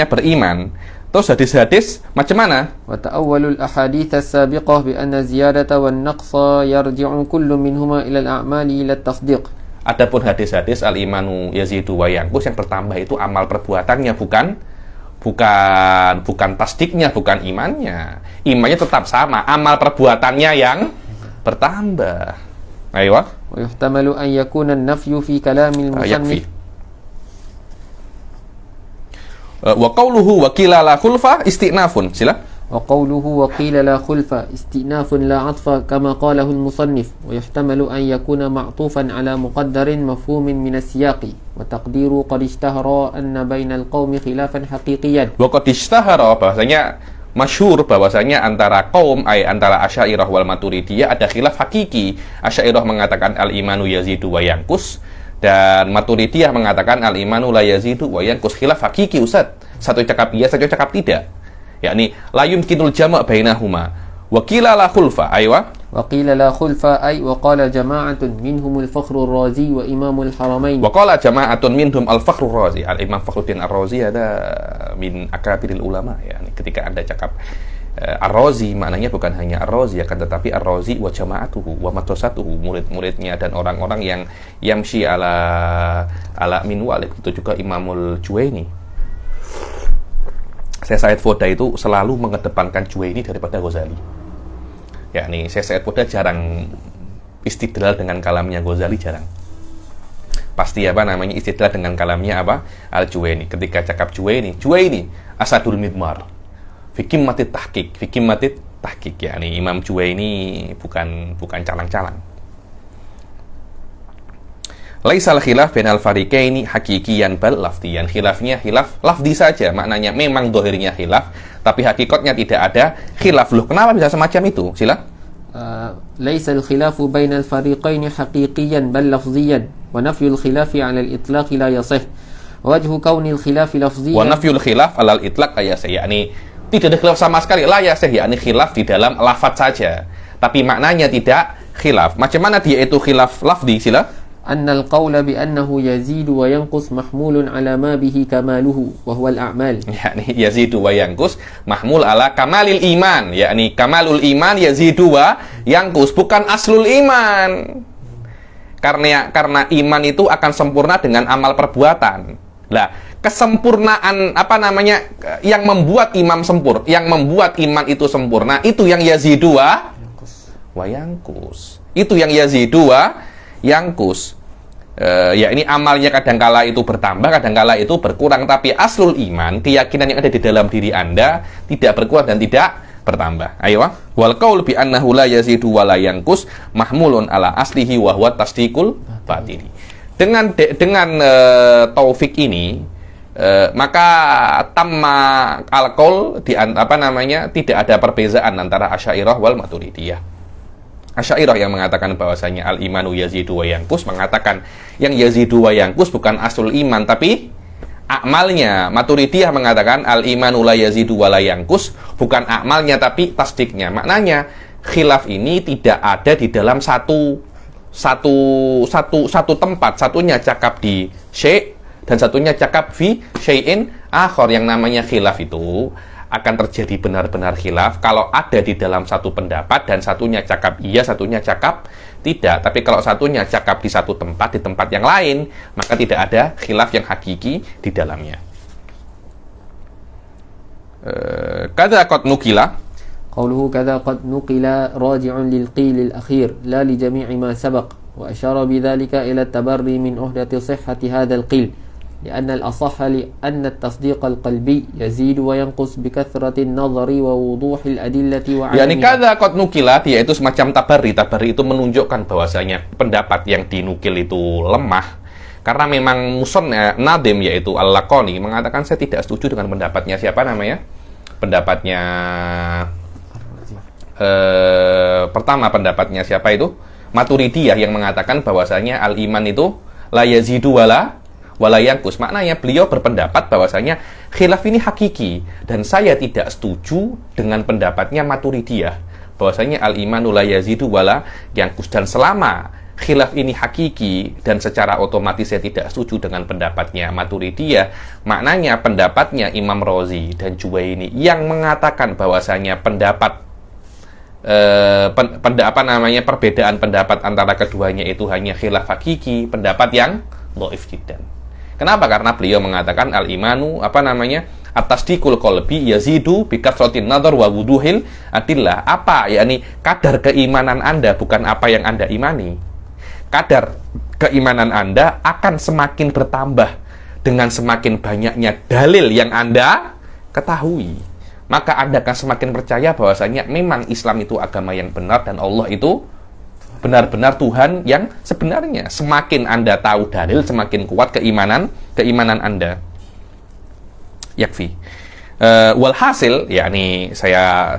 beriman. Terus hadis-hadis macam mana? وتأول الأحاديث السابقة بأن الزيادة والنقص يرجع كل منهما إلى الأعمال إلى التصديق. Adapun hadis-hadis al-imanu yazidu wa yanqus, yang bertambah itu amal perbuatannya, bukan tasdiknya, bukan imannya. Imannya tetap sama, amal perbuatannya yang bertambah. Ayo. ويحتمل أن يكون النفي في كلام المصنف. Wa qawluhu wa qila la khulfa istinafun. Sila. وقوله وقيل لا خلف استئناف لا عطف كما قاله المصنف ويحتمل أن يكون معطوفا على مقدر مفهوم من السياق وتقدير قد اشتهر أن بين القوم خلافا حقيقيا. Waqad ishtahara, bahwasanya masyhur bahwasanya antara kaum antara Asy'ariyah wal Maturidiyah ada khilaf hakiki. Asy'ariyah mengatakan al-imanu yazidu wa yanqus, dan Maturidiyah mengatakan al-imanu la yazidu wa yanqus. Khilaf hakiki, Ustaz. Satu cakap iya, satu cakap tidak. Yakni la yumkinul jama' bainahuma. Wa qila la khulfa. Aywa. Wa qila la khulfa ay wa qala jama'atun minhum al-Fakhrur Razi wa Imamul Haramain. Wa qala jama'atun minhum al-Fakhrur Razi. Al-Imam Fakhruddin Ar-Razi ada min akabiril ulama. Yani ketika Anda cakap Ar-Razi, maknanya bukan hanya Ar-Razi, akan tetapi Ar-Razi wa jama'atuhu wa madrasatuhu, murid-muridnya dan orang-orang yang yamshi ala minwal. Itu juga Imamul Juwaini. Syekh Said Foda itu selalu mengedepankan Juwaini daripada Ghazali. Yakni Syekh Said Foda jarang istidlal dengan kalamnya Ghazali, jarang. Pasti istidlal dengan kalamnya Al-Juwaini. Ketika cakap Juwaini asadul midmar. Fi qimmatit tahqiq. Yakni Imam Juwaini bukan calang-calang. Laisal khilaf bainal fariqaini hakikiyan bal lafdiyan. Khilafnya khilaf lafdi saja, maknanya memang dohirnya khilaf, tapi hakikatnya tidak ada khilaf. Loh, kenapa bisa semacam itu? Sila. Laisal khilafu bainal fariqaini hakikiyan bal lafziyan wa nafyul khilafi 'ala al-itlaq la yasih. Wajhu kaunil khilafi lafziyan Wa nafyul khilaf 'ala al-itlaq la yasih. Yakni tidak ada khilaf sama sekali, la yasih, yakni khilaf di dalam lafaz saja, tapi maknanya tidak khilaf. Macam mana dia itu khilaf lafzi? Sila. أن القول بأنه يزيد وينقص محمول على ما به كماله وهو الأعمال. يعني يزيد وينقص محمول على kamalil iman. Yani kamalul iman yazidu wa yanqus, bukan aslul iman. Karena iman itu akan sempurna dengan amal perbuatan. Lah, kesempurnaan yang membuat iman itu sempurna, itu yang yazidu wa yanqus. Itu yang yazidu wa yangkus. Ya ini amalnya kadangkala itu bertambah, kadangkala itu berkurang, tapi aslul iman, keyakinan yang ada di dalam diri Anda tidak berkurang dan tidak bertambah. Ayo, wal qaul bi annahu la yazidu wa la yanqus mahmulun ala aslihi wa huwa tasdiqul batini. Dengan taufik ini, maka tamma al-qaul tidak ada perbedaan antara Asy'ariyah wal Maturidiyah. Asy'ariyah yang mengatakan bahwasanya al-imanu yazidu wa yanqus mengatakan yang yazidu wa yanqus bukan aslul iman tapi akmalnya. Maturidiyah mengatakan al-imanu la yazidu wa la yanqus bukan akmalnya tapi tasdiknya. Maknanya khilaf ini tidak ada di dalam satu tempat. Satunya cakap di syai' dan satunya cakap fi syai'in akhar. Yang namanya khilaf itu akan terjadi benar-benar khilaf kalau ada di dalam satu pendapat dan satunya cakap iya, satunya cakap tidak. Tapi kalau satunya cakap di satu tempat, di tempat yang lain, maka tidak ada khilaf yang hakiki di dalamnya. Kadza qad nukila قوله كذا قد نقل راجع للقيل الأخير لا لجميع ما سبق وأشار بذلك إلى التبري من عهدة صحة هذا القيل لأن الأصح لأن التصديق القلبي يزيد وينقص بكثرة النظر ووضوح الأدلة وعدمها. Yani kadza qad nukilat, yaitu semacam tabari. Tabari itu menunjukkan bahwasanya pendapat yang dinukil itu lemah karena memang Nadim yaitu Al-Laqani mengatakan saya tidak setuju dengan pendapatnya siapa namanya? Pendapatnya pertama pendapatnya siapa itu? Maturidiyah yang mengatakan bahwasanya al-iman itu la yazidu wala yanqus. Maknanya beliau berpendapat bahwasanya khilaf ini hakiki dan saya tidak setuju dengan pendapatnya Maturidiyah bahwasanya al-imanu la yazidu wala yanqus. Dan selama khilaf ini hakiki dan secara otomatis saya tidak setuju dengan pendapatnya Maturidiyah, maknanya pendapatnya Imam Razi dan Juwaini yang mengatakan bahwasanya perbedaan pendapat antara keduanya itu hanya khilaf hakiki, pendapat yang dhaif jiddan. Kenapa? Karena beliau mengatakan al-imanu at-tasdiqul qalbi yazidu bi kathratin nadhar wa wuduhil adillah. Apa? Yakni kadar keimanan Anda bukan apa yang Anda imani. Kadar keimanan Anda akan semakin bertambah dengan semakin banyaknya dalil yang Anda ketahui. Maka Anda akan semakin percaya bahwasanya memang Islam itu agama yang benar dan Allah itu benar-benar Tuhan yang sebenarnya. Semakin Anda tahu dalil, semakin kuat keimanan Anda. Yakfi. Walhasil, yakni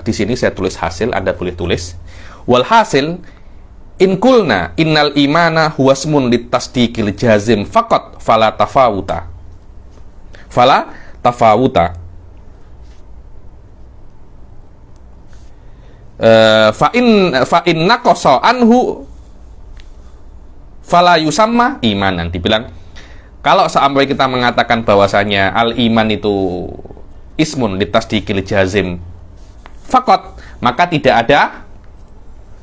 di sini saya tulis hasil, Anda boleh tulis. Walhasil, in kulna innal imana huwa ismun litasdiqil jazim faqat fala tafawuta. Fa in naqasa anhu fala yusamma imanan. Dibilang kalau sampai kita mengatakan bahwasanya al-iman itu ismun litasdiqil jazim faqat, maka tidak ada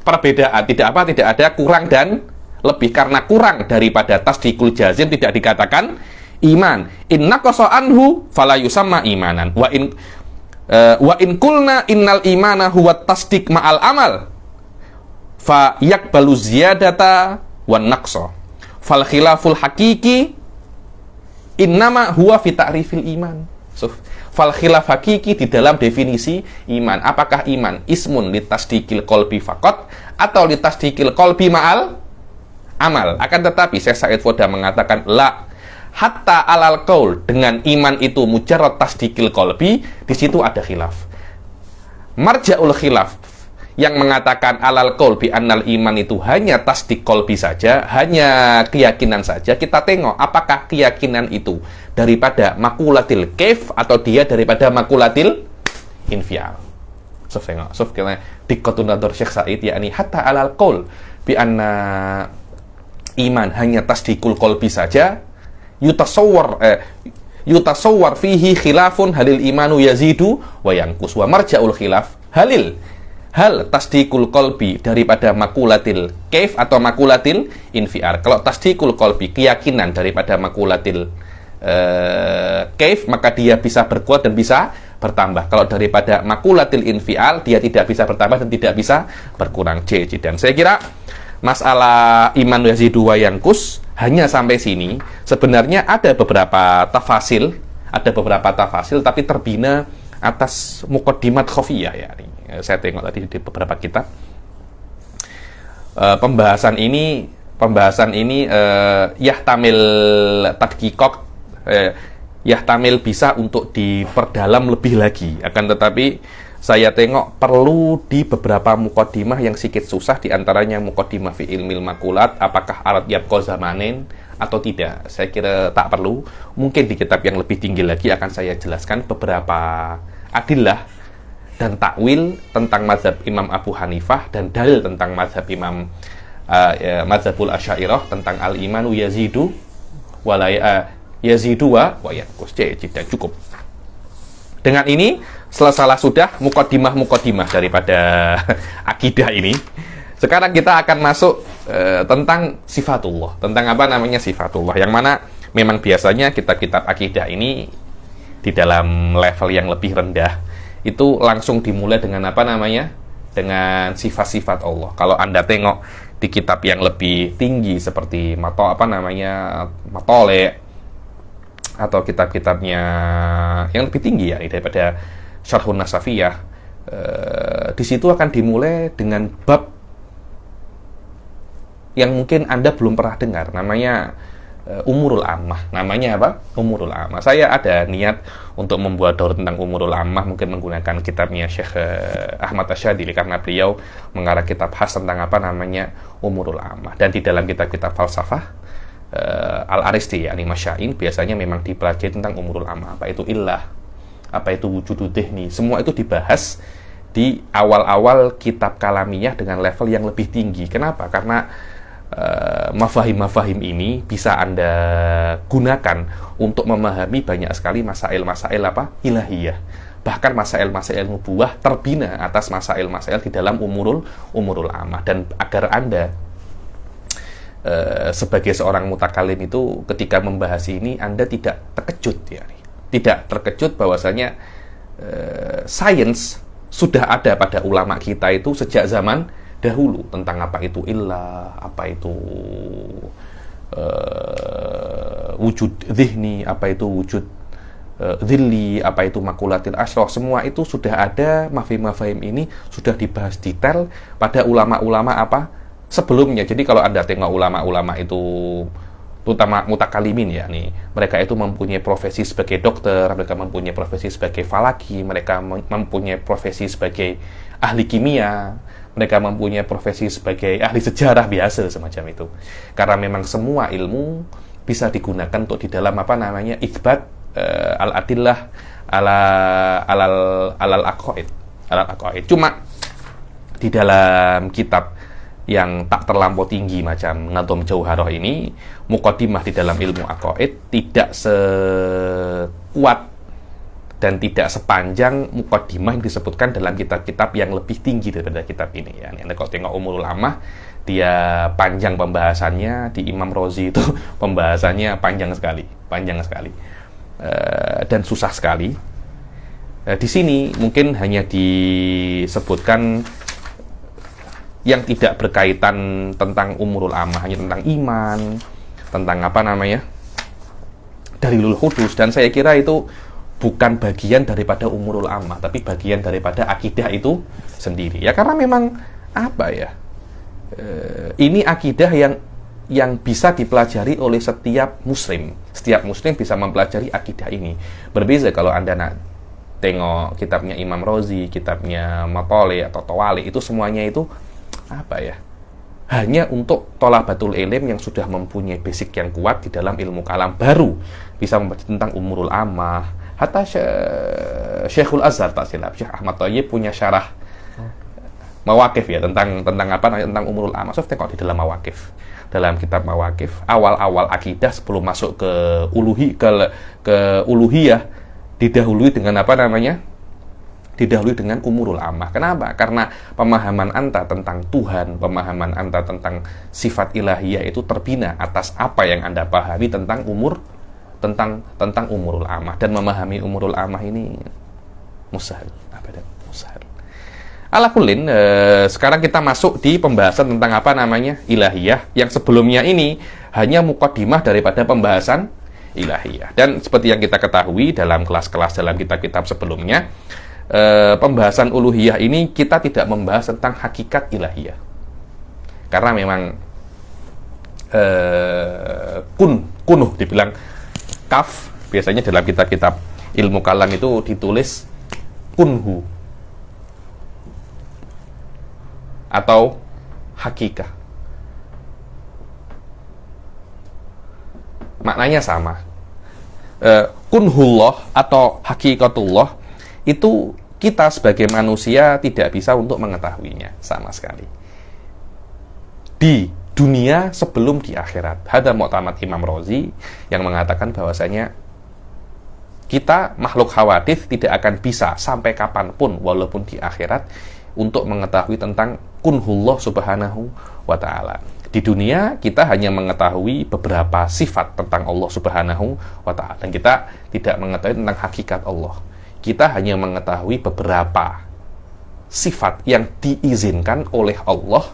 perbedaan, tidak ada kurang dan lebih, karena kurang daripada tasdiqul jazim tidak dikatakan iman. In naqasa anhu fala yusamma imanan. Wa in kulna innal imana huwa tasdiq ma'al amal fa yaqbalu ziyadata wan naqsa fal khilaful hakiki innama huwa fi ta'rifil iman. Fal khilaf hakiki di dalam definisi iman. Apakah iman ismun litasdiqil qalbi faqat atau litasdiqil qalbi ma'al amal? Akan tetapi Syekh Said Foda mengatakan la, hatta alal qaul, dengan iman itu mujarrad tasdiqil qalbi, di situ ada khilaf. Marja'ul khilaf yang mengatakan alal qaul bi annal iman itu hanya tasdiq qalbi saja, hanya keyakinan saja. Kita tengok apakah keyakinan itu daripada makulatil kaif atau dia daripada makulatil infial. Tengok, kita diqatun nadhar Syekh Said, yakni hatta alal qaul bi anna iman hanya tasdiqul qalbi saja, yutasawwar fihi khilafun halil imanu yazidu wa yanqus. Wa marja'ul khilaf hal tasdiqul qalbi daripada makulatil kaif atau makulatil infial. Kalau tasdiqul qalbi keyakinan daripada makulatil kaif, maka dia bisa berkuat dan bisa bertambah. Kalau daripada makulatil infial, dia tidak bisa bertambah dan tidak bisa berkurang. Dan saya kira masalah iman yazidu wa yanqus hanya sampai sini. Sebenarnya ada beberapa tafasil, tapi terbina atas muqaddimat khafiyah ya. Saya tengok tadi di beberapa kitab. Pembahasan ini yahtamil tadqiqaq, yahtamil bisa untuk diperdalam lebih lagi. Akan tetapi saya tengok perlu di beberapa muqaddimah yang sedikit susah, diantaranya muqaddimah fi ilmil makulat, apakah arat yabqa zamanin atau tidak. Saya kira tak perlu. Mungkin di kitab yang lebih tinggi lagi akan saya jelaskan beberapa adillah dan takwil tentang mazhab Imam Abu Hanifah dan dalil tentang mazhab Imam mazhabul Asy'ariyah tentang al-imanu yazidu wa yanqus. Tidak cukup. Dengan ini selesai sudah muqaddimah daripada akidah ini. Sekarang kita akan masuk tentang sifatullah. Tentang apa namanya sifatullah, yang mana memang biasanya kitab-kitab akidah ini di dalam level yang lebih rendah itu langsung dimulai dengan apa namanya? Dengan sifat-sifat Allah. Kalau Anda tengok di kitab yang lebih tinggi seperti Matole atau kitab-kitabnya yang lebih tinggi ya daripada Syarhun Nasafiyah, di situ akan dimulai dengan bab yang mungkin Anda belum pernah dengar, namanya Umurul Ammah. Namanya apa? Umurul Ammah. Saya ada niat untuk membuat daur tentang Umurul Ammah, mungkin menggunakan kitabnya Syekh Ahmad Asyadili, karena beliau mengarang kitab khas tentang apa namanya Umurul Ammah. Dan di dalam kitab-kitab falsafah Al-Aristi, yakni Masyain, biasanya memang dipelajari tentang Umurul Ammah. Apa itu illah, apa itu wujudud dhihni, semua itu dibahas di awal-awal kitab kalamiyah dengan level yang lebih tinggi. Kenapa? Karena mafahim-mafahim ini bisa Anda gunakan untuk memahami banyak sekali masail-masail apa? Ilahiyah. Bahkan masail-masail nubuwah terbina atas masail-masail di dalam umurul ammah. Dan agar Anda sebagai seorang mutakalim itu ketika membahas ini Anda tidak terkejut ya. Tidak terkejut bahwasanya sains sudah ada pada ulama kita itu sejak zaman dahulu tentang apa itu illah, apa itu wujud dhihni, apa itu wujud dhilli, apa itu makulatil asyrah. Semua itu sudah ada, mafahim-mafahim ini sudah dibahas detail pada ulama-ulama apa sebelumnya. Jadi kalau Anda tengok ulama-ulama itu, terutama mutakalimin ya nih, mereka itu mempunyai profesi sebagai dokter, mereka mempunyai profesi sebagai falaki, mereka mempunyai profesi sebagai ahli kimia, mereka mempunyai profesi sebagai ahli sejarah biasa semacam itu. Karena memang semua ilmu bisa digunakan untuk di dalam apa namanya itsbat al-adillah alal aqaid. Cuma di dalam kitab yang tak terlampau tinggi macam Nadham Jauharah ini, muqaddimah di dalam ilmu aqaid tidak sekuat dan tidak sepanjang muqaddimah yang disebutkan dalam kitab-kitab yang lebih tinggi daripada kitab ini ya. Anda kalau tengok Umurul Ammah, dia panjang pembahasannya. Di Imam Razi itu pembahasannya panjang sekali dan susah sekali. Di sini mungkin hanya disebutkan yang tidak berkaitan tentang Umurul Ammah, hanya tentang iman, tentang apa namanya Dalilul Hudus, dan saya kira itu bukan bagian daripada Umurul Ammah, tapi bagian daripada akidah itu sendiri. Ya karena memang apa ya, ini akidah yang bisa dipelajari oleh setiap muslim. Setiap muslim bisa mempelajari akidah ini. Berbeza kalau Anda nak tengok kitabnya Imam Razi, kitabnya Matole atau Tawali, itu semuanya itu apa ya, hanya untuk thalabatul ilm yang sudah mempunyai basic yang kuat di dalam ilmu kalam, baru bisa membaca tentang Umurul Ammah. Hatta Syekhul Azhar tak silap, Syekh Ahmad Thayyib punya syarah Mawaqif ya tentang Umurul Ammah. So, tengok di dalam Mawaqif, dalam kitab Mawaqif, awal-awal akidah sebelum masuk ke uluhiyah didahului dengan apa namanya? Didahului dengan Umurul Ammah. Kenapa? Karena pemahaman Anda tentang Tuhan, pemahaman Anda tentang sifat ilahiyah itu terbina atas apa yang Anda pahami tentang tentang Umurul Ammah. Dan memahami Umurul Ammah ini mustahil, mustahil. Ala kullin, sekarang kita masuk di pembahasan tentang apa namanya ilahiyah, yang sebelumnya ini hanya muqaddimah daripada pembahasan ilahiyah. Dan seperti yang kita ketahui dalam kelas-kelas dalam kitab-kitab sebelumnya, pembahasan uluhiyah ini kita tidak membahas tentang hakikat ilahiyah, karena memang kunuh dibilang kaf, biasanya dalam kitab-kitab ilmu kalam itu ditulis kunhu atau hakikah. Maknanya sama. Kunhullah atau hakikatullah itu kita sebagai manusia tidak bisa untuk mengetahuinya sama sekali. Di dunia sebelum di akhirat. Hadza mu'tamad Imam Razi yang mengatakan bahwasanya kita makhluk hawadits tidak akan bisa sampai kapanpun walaupun di akhirat untuk mengetahui tentang kunhullah subhanahu wa ta'ala. Di dunia kita hanya mengetahui beberapa sifat tentang Allah subhanahu wa ta'ala, dan kita tidak mengetahui tentang hakikat Allah. Kita hanya mengetahui beberapa sifat yang diizinkan oleh Allah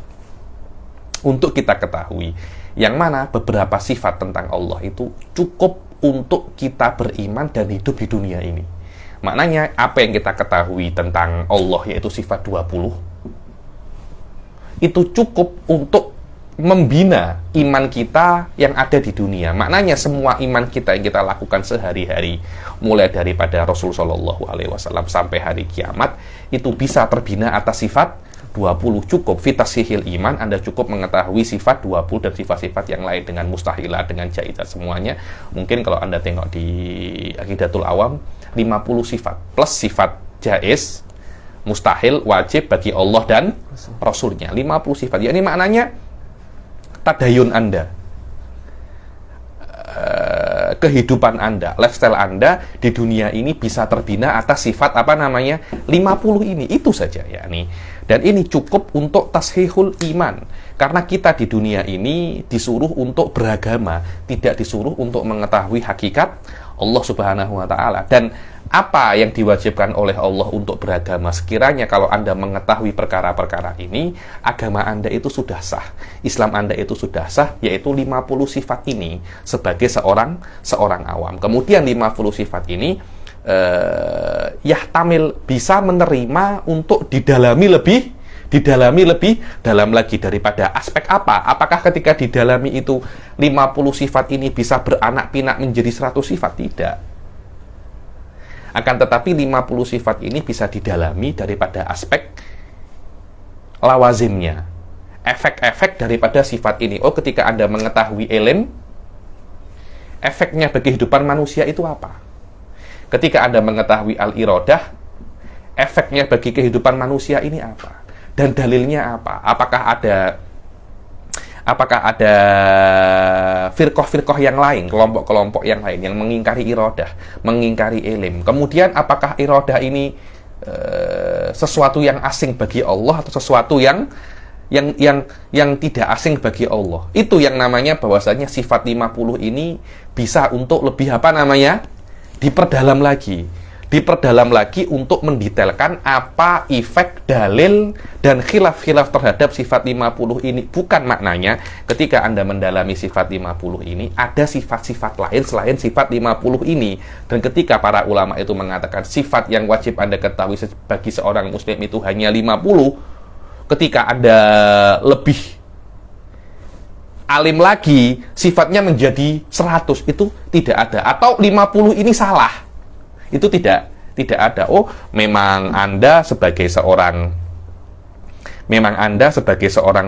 untuk kita ketahui, yang mana beberapa sifat tentang Allah itu cukup untuk kita beriman dan hidup di dunia ini. Maknanya apa yang kita ketahui tentang Allah, yaitu sifat 20, itu cukup untuk membina iman kita yang ada di dunia. Maknanya semua iman kita yang kita lakukan sehari-hari, mulai daripada Rasul Shallallahu Alaihi Wasallam sampai hari kiamat, itu bisa terbina atas sifat 20. Cukup fitasihil iman, Anda cukup mengetahui sifat 20 dan sifat-sifat yang lain dengan mustahilah, dengan jaizat semuanya. Mungkin kalau Anda tengok di Aqidatul Awam, 50 sifat plus sifat jaiz, mustahil, wajib bagi Allah dan Rasulnya. 50 sifat. Ya, ini maknanya tadayun Anda, kehidupan Anda, lifestyle Anda di dunia ini bisa terbina atas sifat apa namanya 50 ini. Itu saja ya nih. Dan ini cukup untuk tashihul iman, karena kita di dunia ini disuruh untuk beragama, tidak disuruh untuk mengetahui hakikat Allah subhanahu wa ta'ala. Dan apa yang diwajibkan oleh Allah untuk beragama, sekiranya kalau Anda mengetahui perkara-perkara ini, agama Anda itu sudah sah, Islam Anda itu sudah sah, yaitu 50 sifat ini sebagai seorang awam. Kemudian 50 sifat ini yahtamil, bisa menerima untuk didalami lebih dalam lagi. Daripada aspek apa? Apakah ketika didalami itu 50 sifat ini bisa beranak pinak menjadi 100 sifat? Tidak. Akan tetapi 50 sifat ini bisa didalami daripada aspek lawazimnya, efek-efek daripada sifat ini. Oh, ketika Anda mengetahui ilm, efeknya bagi kehidupan manusia itu apa? Ketika Anda mengetahui al-iradah, efeknya bagi kehidupan manusia ini apa? Dan dalilnya apa? Apakah ada firqah-firqah yang lain, kelompok-kelompok yang lain yang mengingkari iradah, mengingkari ilm? Kemudian apakah iradah ini sesuatu yang asing bagi Allah atau sesuatu yang tidak asing bagi Allah? Itu yang namanya bahwasanya sifat 50 ini bisa untuk lebih apa namanya? Diperdalam lagi untuk mendetailkan apa efek, dalil, dan khilaf-khilaf terhadap sifat 50 ini. Bukan maknanya ketika Anda mendalami sifat 50 ini, ada sifat-sifat lain selain sifat 50 ini. Dan ketika para ulama itu mengatakan sifat yang wajib Anda ketahui bagi seorang muslim itu hanya 50, ketika Anda lebih alim lagi, sifatnya menjadi 100, itu tidak ada. Atau 50 ini salah, itu tidak ada. Oh, memang Anda sebagai seorang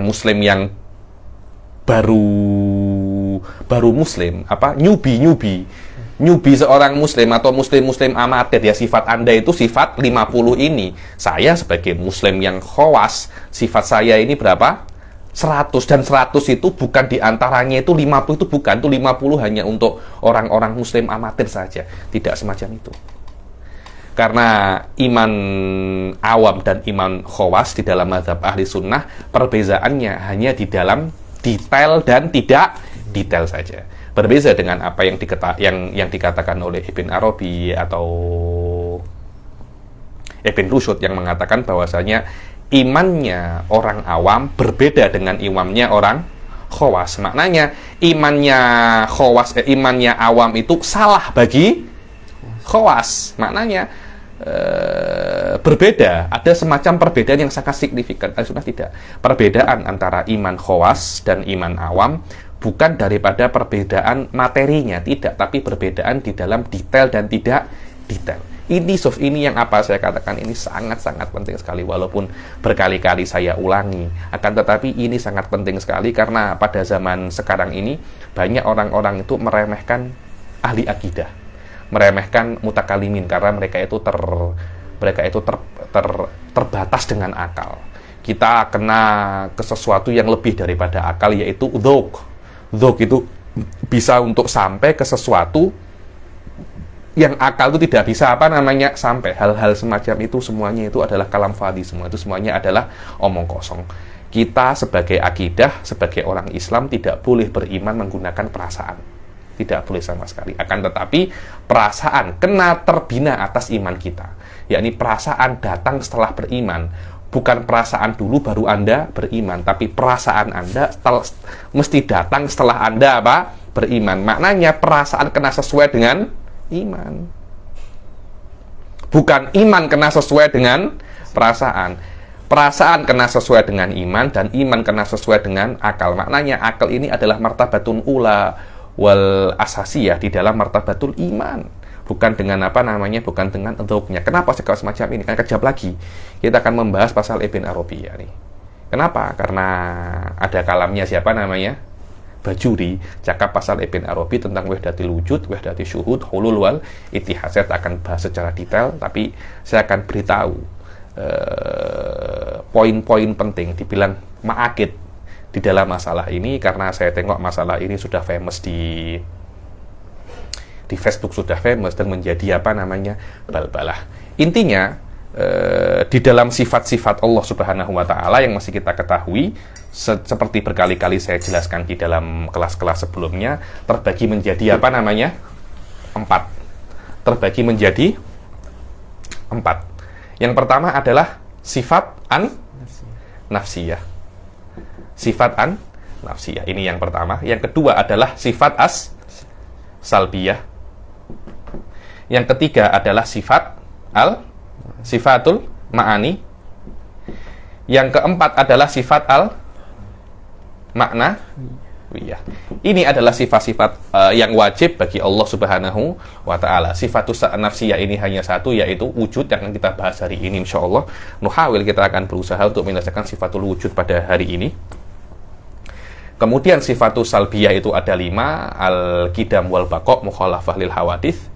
muslim yang baru muslim, newbie seorang muslim atau muslim amatir, ya sifat Anda itu sifat 50 ini. Saya sebagai muslim yang khawas, sifat saya ini berapa? 100, dan 100 itu bukan diantaranya itu 50 itu bukan, itu 50 hanya untuk orang-orang muslim amatir saja. Tidak semacam itu. Karena iman awam dan iman khawas di dalam mazhab ahli sunnah, perbezaannya hanya di dalam detail dan tidak detail saja. Berbeza dengan apa yang dikatakan oleh Ibn Arabi atau Ibn Rushd yang mengatakan bahwasanya imannya orang awam berbeda dengan imannya orang khawas. Maknanya imannya awam itu salah bagi khawas. Maknanya berbeda. Ada semacam perbedaan yang sangat signifikan. Sudah tidak. Perbedaan antara iman khawas dan iman awam bukan daripada perbedaan materinya, tidak, tapi perbedaan di dalam detail dan tidak detail. Ini yang apa saya katakan ini sangat-sangat penting sekali, walaupun berkali-kali saya ulangi. Akan tetapi ini sangat penting sekali karena pada zaman sekarang ini banyak orang-orang itu meremehkan ahli akidah, meremehkan mutakalimin karena mereka itu terbatas dengan akal. Kita kena ke sesuatu yang lebih daripada akal, yaitu dzauq. Dzauq itu bisa untuk sampai ke sesuatu yang akal itu tidak bisa sampai. Hal-hal semacam itu semuanya itu adalah kalam fadhi, semuanya adalah omong kosong. Kita sebagai akidah, sebagai orang Islam tidak boleh beriman menggunakan perasaan, tidak boleh sama sekali. Akan tetapi perasaan kena terbina atas iman kita, yakni perasaan datang setelah beriman. Bukan perasaan dulu baru Anda beriman, tapi perasaan Anda mesti datang setelah Anda beriman. Maknanya perasaan kena sesuai dengan iman, bukan iman kena sesuai dengan perasaan. Perasaan kena sesuai dengan iman dan iman kena sesuai dengan akal. Maknanya akal ini adalah martabatun ula wal asasiyah di dalam martabatul iman, bukan dengan bukan dengan dzauqnya. Kenapa segala semacam ini? Kan kejap lagi kita akan membahas pasal Ibn Arabi nih. Kenapa? Karena ada kalamnya siapa namanya? Bajuri, cakap pasal Ibn Arabi tentang wahdatil wujud, wahdatil syuhud, hulul wal ittihad. Saya tak akan bahas secara detail, tapi saya akan beritahu poin-poin penting, dibilang ma'akid di dalam masalah ini, karena saya tengok masalah ini sudah famous di Facebook, sudah famous dan menjadi bal-balah. Intinya di dalam sifat-sifat Allah Subhanahu wa Ta'ala yang masih kita ketahui, seperti berkali-kali saya jelaskan di dalam kelas-kelas sebelumnya, terbagi menjadi 4. Terbagi menjadi 4. Yang pertama adalah sifat nafsiyah. Sifat nafsiyah, ini yang pertama. Yang kedua adalah sifat salbiyah. Yang ketiga adalah sifatul ma'ani. Yang keempat adalah sifat makna. Ini adalah sifat-sifat yang wajib bagi Allah Subhanahu wa Ta'ala. Sifatus nafsiyah ini hanya satu, yaitu wujud yang akan kita bahas hari ini insyaallah. Nuhawil, kita akan berusaha untuk menyelesaikan sifatul wujud pada hari ini. Kemudian sifatus salbiyah itu ada 5, al-qidam wal baqa, mukhalafah lil hawadits,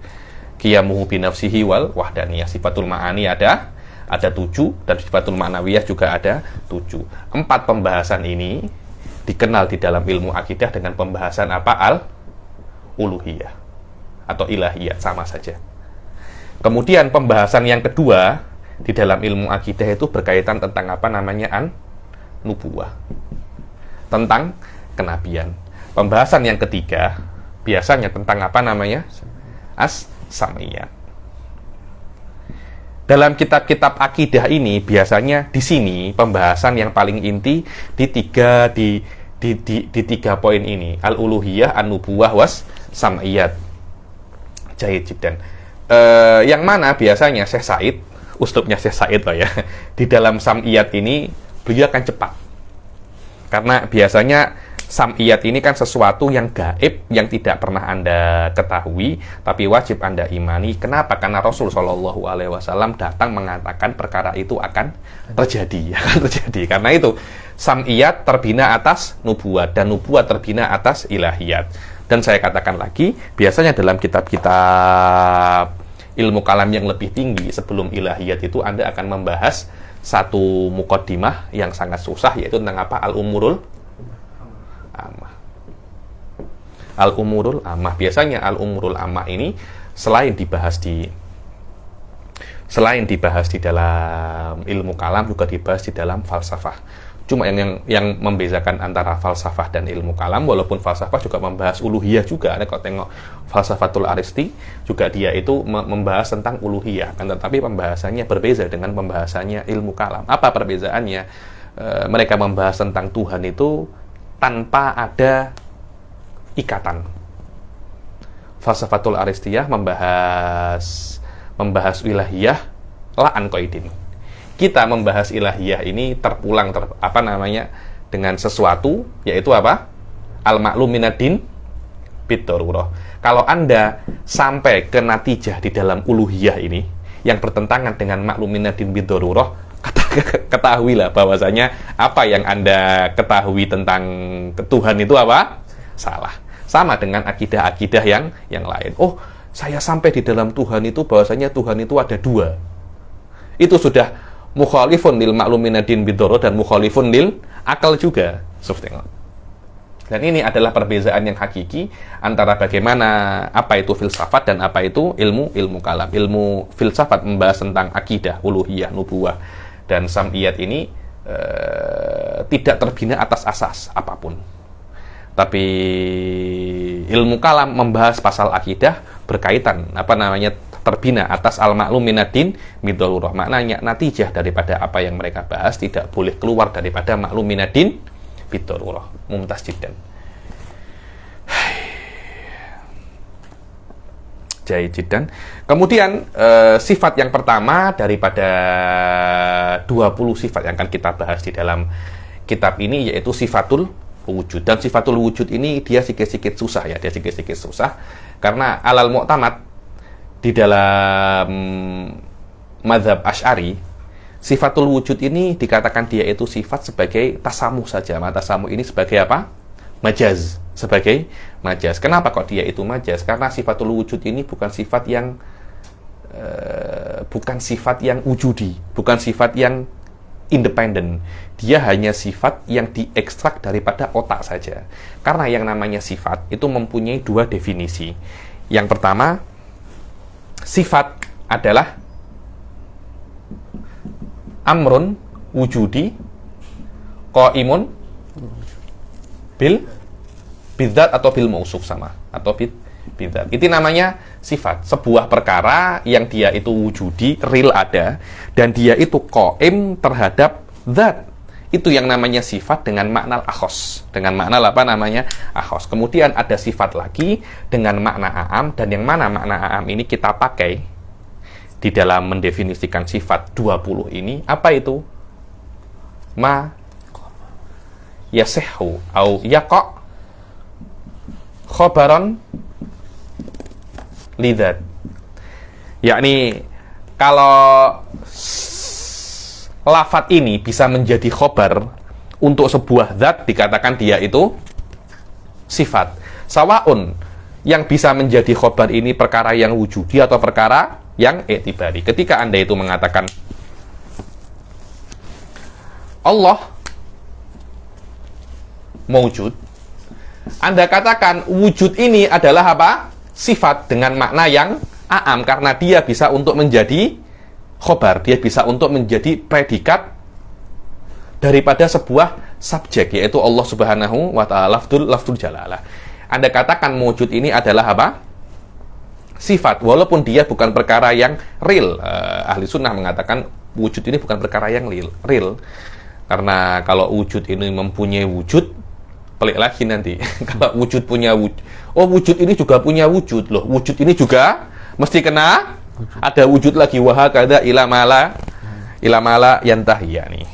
qiyamuhu bi nafsihi wal wahdaniyah. Sifatul ma'ani ada 7, dan sifatul ma'nawiyah juga ada 7. 4 pembahasan ini dikenal di dalam ilmu akidah dengan pembahasan al-uluhiyah atau ilahiyah, sama saja. Kemudian pembahasan yang kedua di dalam ilmu akidah itu berkaitan tentang nubuwah, tentang kenabian. Pembahasan yang ketiga biasanya tentang as-sam'iyat. Dalam kitab-kitab akidah ini biasanya di sini pembahasan yang paling inti di tiga poin ini, al-uluhiyah, an-nubuwah, was sam'iyat. Jahid jibdan. Yang mana biasanya Syekh Said, uslubnya Syekh Said ya, di dalam sam'iyat ini beliau akan cepat. Karena biasanya sam'iyat ini kan sesuatu yang gaib, yang tidak pernah Anda ketahui, tapi wajib Anda imani. Kenapa? Karena Rasul Shallallahu Alaihi Wasallam datang mengatakan perkara itu akan terjadi, Karena itu sam'iyat terbina atas nubuat, dan nubuat terbina atas ilahiyat. Dan saya katakan lagi, biasanya dalam kitab-kitab ilmu kalam yang lebih tinggi sebelum ilahiyat itu Anda akan membahas satu muqaddimah yang sangat susah, yaitu tentang al-umurul ammah. Al-umurul ammah. Biasanya al-umurul ammah ini selain dibahas di dalam ilmu kalam, juga dibahas di dalam falsafah. Cuma yang membedakan antara falsafah dan ilmu kalam, walaupun falsafah juga membahas uluhiyah juga. Ada kalau tengok falsafatul Aristi juga dia itu membahas tentang uluhiyah, kan, tetapi pembahasannya berbeda dengan pembahasannya ilmu kalam. Apa perbedaannya? Mereka membahas tentang Tuhan itu tanpa ada ikatan. Falsafatul Aristiyah membahas ilahiyah la'an qaidin. Kita membahas ilahiyah ini terpulang dengan sesuatu, yaitu apa? Al-ma'lum minad-din bid-darurah. Kalau Anda sampai ke natijah di dalam uluhiyah ini yang bertentangan dengan ma'lum minad-din bid-darurah, ketahuilah bahwasanya apa yang Anda ketahui tentang Tuhan itu apa? Salah. Sama dengan akidah-akidah yang lain. Oh, saya sampai di dalam Tuhan itu bahwasanya Tuhan itu ada dua. Itu sudah mukhalifun lil ma'lum minad-din bid-darurah dan mukhalifun lil akal juga. Dan ini adalah perbedaan yang hakiki antara bagaimana apa itu filsafat dan apa itu ilmu kalam. Ilmu filsafat membahas tentang akidah, uluhiyah, nubuwah dan sam'iyat ini tidak terbina atas asas apapun. Tapi ilmu kalam membahas pasal akidah berkaitan terbina atas al-ma'lum minad-din bid-darurah. Maknanya natijah daripada apa yang mereka bahas tidak boleh keluar daripada ma'lum minad-din bid-darurah. Mumtaz jiddan. Jahit jiddan. Kemudian sifat yang pertama daripada 20 sifat yang akan kita bahas di dalam kitab ini, yaitu sifatul wujud. Dan sifatul wujud ini dia sedikit susah ya, karena alal mu'tamad di dalam mazhab Asy'ari, sifatul wujud ini dikatakan dia itu sifat sebagai tasamuh saja. Tasamuh ini sebagai apa? Majaz. Sebagai majaz. Kenapa kok dia itu majaz? Karena sifatul wujud ini bukan sifat yang wujudi, bukan sifat yang independen. Dia hanya sifat yang diekstrak daripada otak saja. Karena yang namanya sifat itu mempunyai dua definisi. Yang pertama, sifat adalah amrun wujudi qaimun bidzat atau bil mausuf sama atau bidzat. Itu namanya sifat, sebuah perkara yang dia itu wujudi, real ada, dan dia itu qaim terhadap zat. Itu yang namanya sifat dengan makna akhos. Dengan makna akhos. Kemudian ada sifat lagi dengan makna a'am, dan yang mana makna a'am ini kita pakai di dalam mendefinisikan sifat 20 ini. Apa itu? Ma yasihhu au yaqa khobaron lidzat. Yakni kalau lafat ini bisa menjadi khobar untuk sebuah zat, dikatakan dia itu sifat. Sawaun yang bisa menjadi khobar ini perkara yang wujudi atau perkara yang i'tibari. Ketika Anda itu mengatakan Allah mawjud, Anda katakan wujud ini adalah apa? Sifat dengan makna yang a'am, karena dia bisa untuk menjadi khobar, dia bisa untuk menjadi predikat daripada sebuah subjek, yaitu Allah Subhanahu wa ta'ala, lafzul jalalah. Anda katakan wujud ini adalah apa? Sifat, walaupun dia bukan perkara yang real. Ahli sunnah mengatakan wujud ini bukan perkara yang real. Karena kalau wujud ini mempunyai wujud, pelik lagi nanti. Kalau wujud punya wujud, oh wujud ini juga punya wujud loh. Wujud ini juga mesti kena ada wujud lagi, wahakada ilamala yantahiya nih.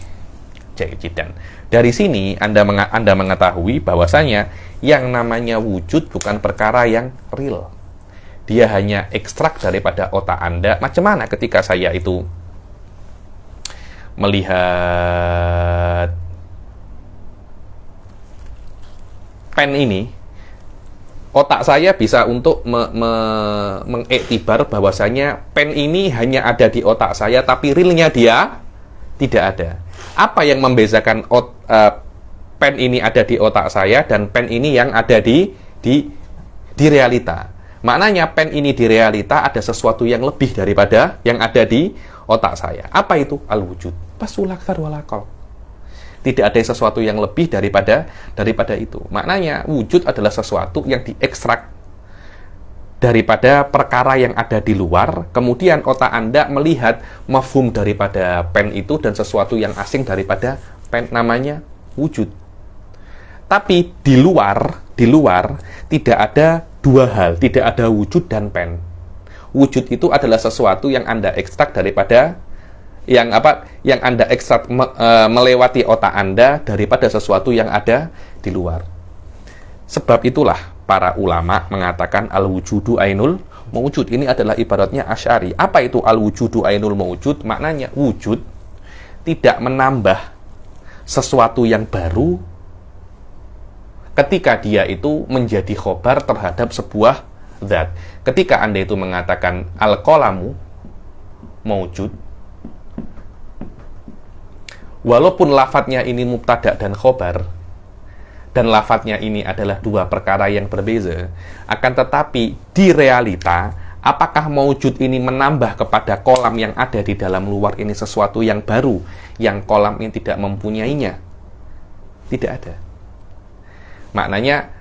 Jaidan. Dari sini Anda mengetahui bahwasanya yang namanya wujud bukan perkara yang real. Dia hanya ekstrak daripada otak Anda. Macam mana ketika saya itu melihat pen ini, otak saya bisa untuk mengiktibar bahwasanya pen ini hanya ada di otak saya, tapi realnya dia tidak ada. Apa yang membedakan pen ini ada di otak saya dan pen ini yang ada di realita? Maknanya pen ini di realita ada sesuatu yang lebih daripada yang ada di otak saya. Apa itu? Al-wujud. Pasul aktsar wal aqal. Tidak ada sesuatu yang lebih daripada itu. Maknanya wujud adalah sesuatu yang diekstrak daripada perkara yang ada di luar, kemudian otak Anda melihat mafhum daripada pen itu dan sesuatu yang asing daripada pen, namanya wujud. Tapi di luar tidak ada dua hal, tidak ada wujud dan pen. Wujud itu adalah sesuatu yang Anda ekstrak daripada yang Anda ekstrak melewati otak Anda daripada sesuatu yang ada di luar. Sebab itulah para ulama mengatakan al-wujudu ainul mawjud. Ini adalah ibaratnya Asy'ari. Apa itu al-wujudu ainul mawjud? Maknanya wujud tidak menambah sesuatu yang baru ketika dia itu menjadi khobar terhadap sebuah zat. Ketika Anda itu mengatakan al-qalamu mawjud, walaupun lafadznya ini mubtada dan khobar, dan lafadznya ini adalah dua perkara yang berbeza, akan tetapi di realita, apakah mawjud ini menambah kepada kolam yang ada di dalam luar ini sesuatu yang baru, yang kolam ini tidak mempunyainya? Tidak ada. Maknanya,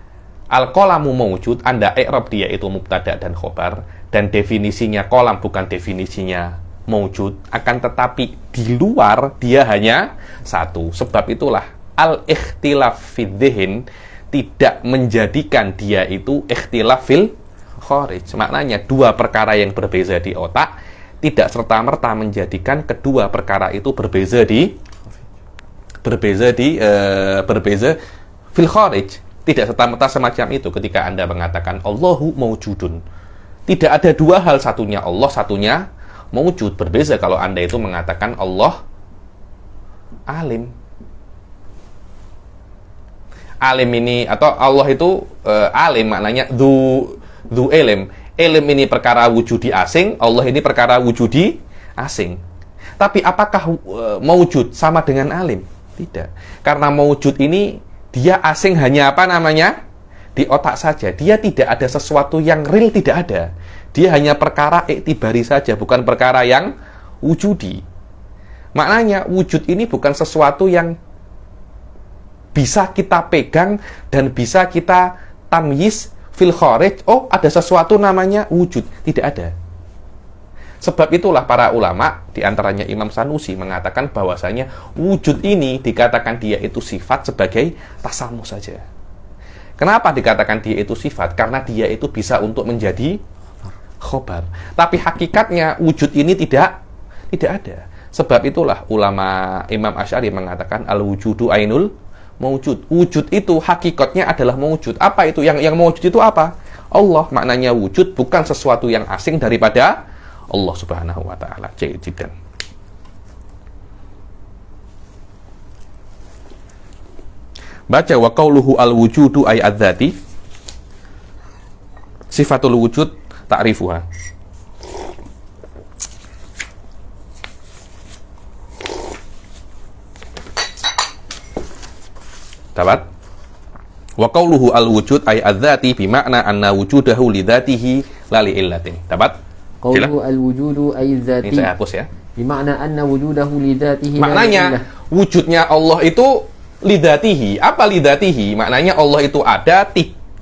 al-qalamu mawjud, Anda i'rab dia itu mubtada dan khobar, dan definisinya kolam bukan definisinya mawjud, akan tetapi di luar dia hanya satu. Sebab itulah al-ikhtilaf fid dzihn tidak menjadikan dia itu ikhtilaf fil kharij. Maknanya dua perkara yang berbeza di otak tidak serta-merta menjadikan kedua perkara itu berbeza fil kharij. Tidak serta-merta semacam itu ketika Anda mengatakan Allahu mawjudun. Tidak ada dua hal, satunya Allah, satunya mawjud. Berbeza kalau Anda itu mengatakan Allah alim. Alim ini atau Allah itu alim, maknanya dzu ilm. Ilm ini perkara wujudi asing, Allah ini perkara wujudi asing. Tapi apakah mawjud sama dengan alim? Tidak. Karena mawjud ini dia asing hanya di otak saja. Dia tidak ada sesuatu yang real, tidak ada. Dia hanya perkara iktibari saja, bukan perkara yang wujudi. Maknanya wujud ini bukan sesuatu yang bisa kita pegang dan bisa kita tamyiz fil kharij. Oh, ada sesuatu namanya wujud. Tidak ada. Sebab itulah para ulama, diantaranya Imam Sanusi, mengatakan bahwasanya wujud ini dikatakan dia itu sifat sebagai tasamuh saja. Kenapa dikatakan dia itu sifat? Karena dia itu bisa untuk menjadi khobar. Tapi hakikatnya wujud ini tidak ada. Sebab itulah ulama Imam Asy'ari mengatakan al-wujudu ainul mawjud. Wujud itu hakikatnya adalah mawjud. Apa itu? Yang mawjud itu apa? Allah. Maknanya wujud bukan sesuatu yang asing daripada Allah Subhanahu wa taala. Jiddan. Baca wa qauluhu al-wujudu ay adzati. Sifatul wujud ta'rifuha. Dapat? Wa qauluhu al-wujud ay adzati bi makna anna wujudahu li dzatihi la li illatin. Dapat? Qauluhu al-wujudu ay dzati. Ini saya hapus ya. Bi makna anna wujudahu li dzatihi. Maknanya wujudnya Allah itu li dzatihi. Apa li dzatihi? Maknanya Allah itu ada,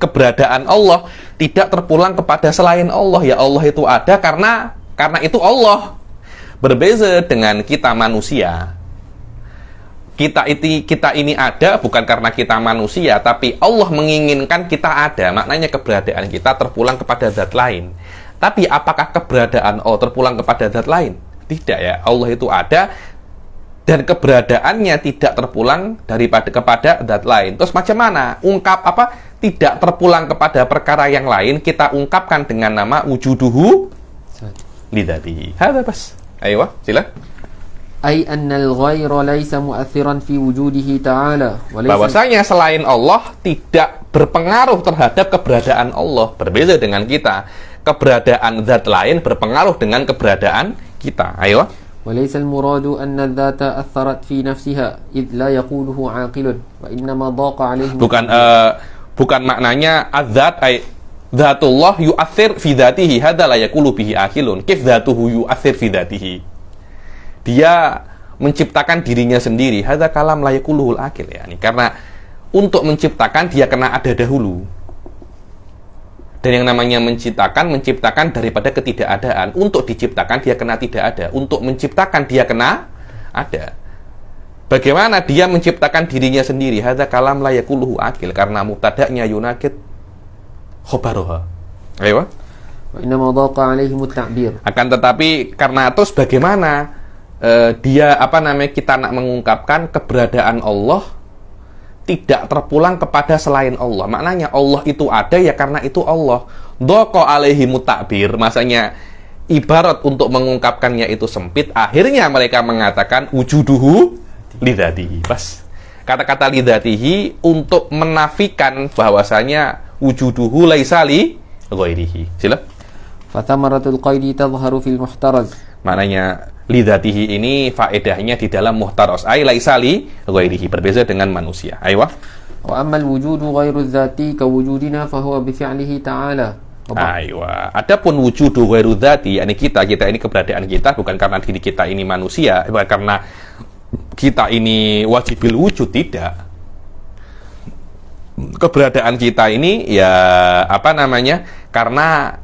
keberadaan Allah tidak terpulang kepada selain Allah. Ya Allah itu ada karena itu Allah. Berbeza dengan kita manusia. Kita ini ada bukan karena kita manusia, tapi Allah menginginkan kita ada. Maknanya keberadaan kita terpulang kepada zat lain. Tapi apakah keberadaan Allah terpulang kepada zat lain? Tidak ya. Allah itu ada dan keberadaannya tidak terpulang kepada zat lain. Terus macam mana? Tidak terpulang kepada perkara yang lain, kita ungkapkan dengan nama wujuduhu lidzatihi. Hadza bas. Ayo, sila. Ay annal ghaira laysa mu'athiran fi wujudihi ta'ala. Bahwasanya selain Allah tidak berpengaruh terhadap keberadaan Allah. Berbeza dengan kita. Keberadaan zat lain berpengaruh dengan keberadaan kita. Ayo. Walaysa al-muradu anna dzata atharat fi nafsiha id la yaquluhu 'aqilun wa innama dhaqa 'alayhi. Bukan maknanya az-zat ay dzatullah yu'athir fi dzatihi hadza la yaqulu bihi aqilun. Kif dzatuhu yu'athir fi dzatihi. Dia menciptakan dirinya sendiri, hadza kalam la yaquluhul akil ya. Karena untuk menciptakan dia kena ada dahulu. Dan yang namanya menciptakan daripada ketidakadaan. Untuk diciptakan dia kena tidak ada. Untuk menciptakan dia kena ada. Bagaimana dia menciptakan dirinya sendiri? Hadza kalam la yaquluhu akil, karena mubtada'nya yunakid khabaruha. Ayo. Wa inna ma dhaqa 'alaihim at-ta'bir. Akan tetapi karena terus bagaimana kita nak mengungkapkan keberadaan Allah tidak terpulang kepada selain Allah. Maknanya Allah itu ada ya karena itu Allah. Dhaqa 'alaihim at-ta'bir, masanya ibarat untuk mengungkapkannya itu sempit. Akhirnya mereka mengatakan wujuduhu lidzatihi. Pas kata-kata lidzatihi untuk menafikan bahwasanya wujuduhu laisa li ghairihi. Sila. Fathamaratul qaidi tadhharu fil muhtaraz. Maknanya lidzatihi ini faedahnya di dalam muhtaraz, ai laisa li ghairihi, berbeza dengan manusia. Aywa. Wa ammal wujudu ghairu dzati ka wujudina fa huwa bi fi'lihi ta'ala. Aywa. Adapun wujudu ghairu dzati, yakni kita ini keberadaan kita bukan karena diri kita ini manusia, bukan karena kita ini wajibil wujud, tidak. Keberadaan kita ini ya karena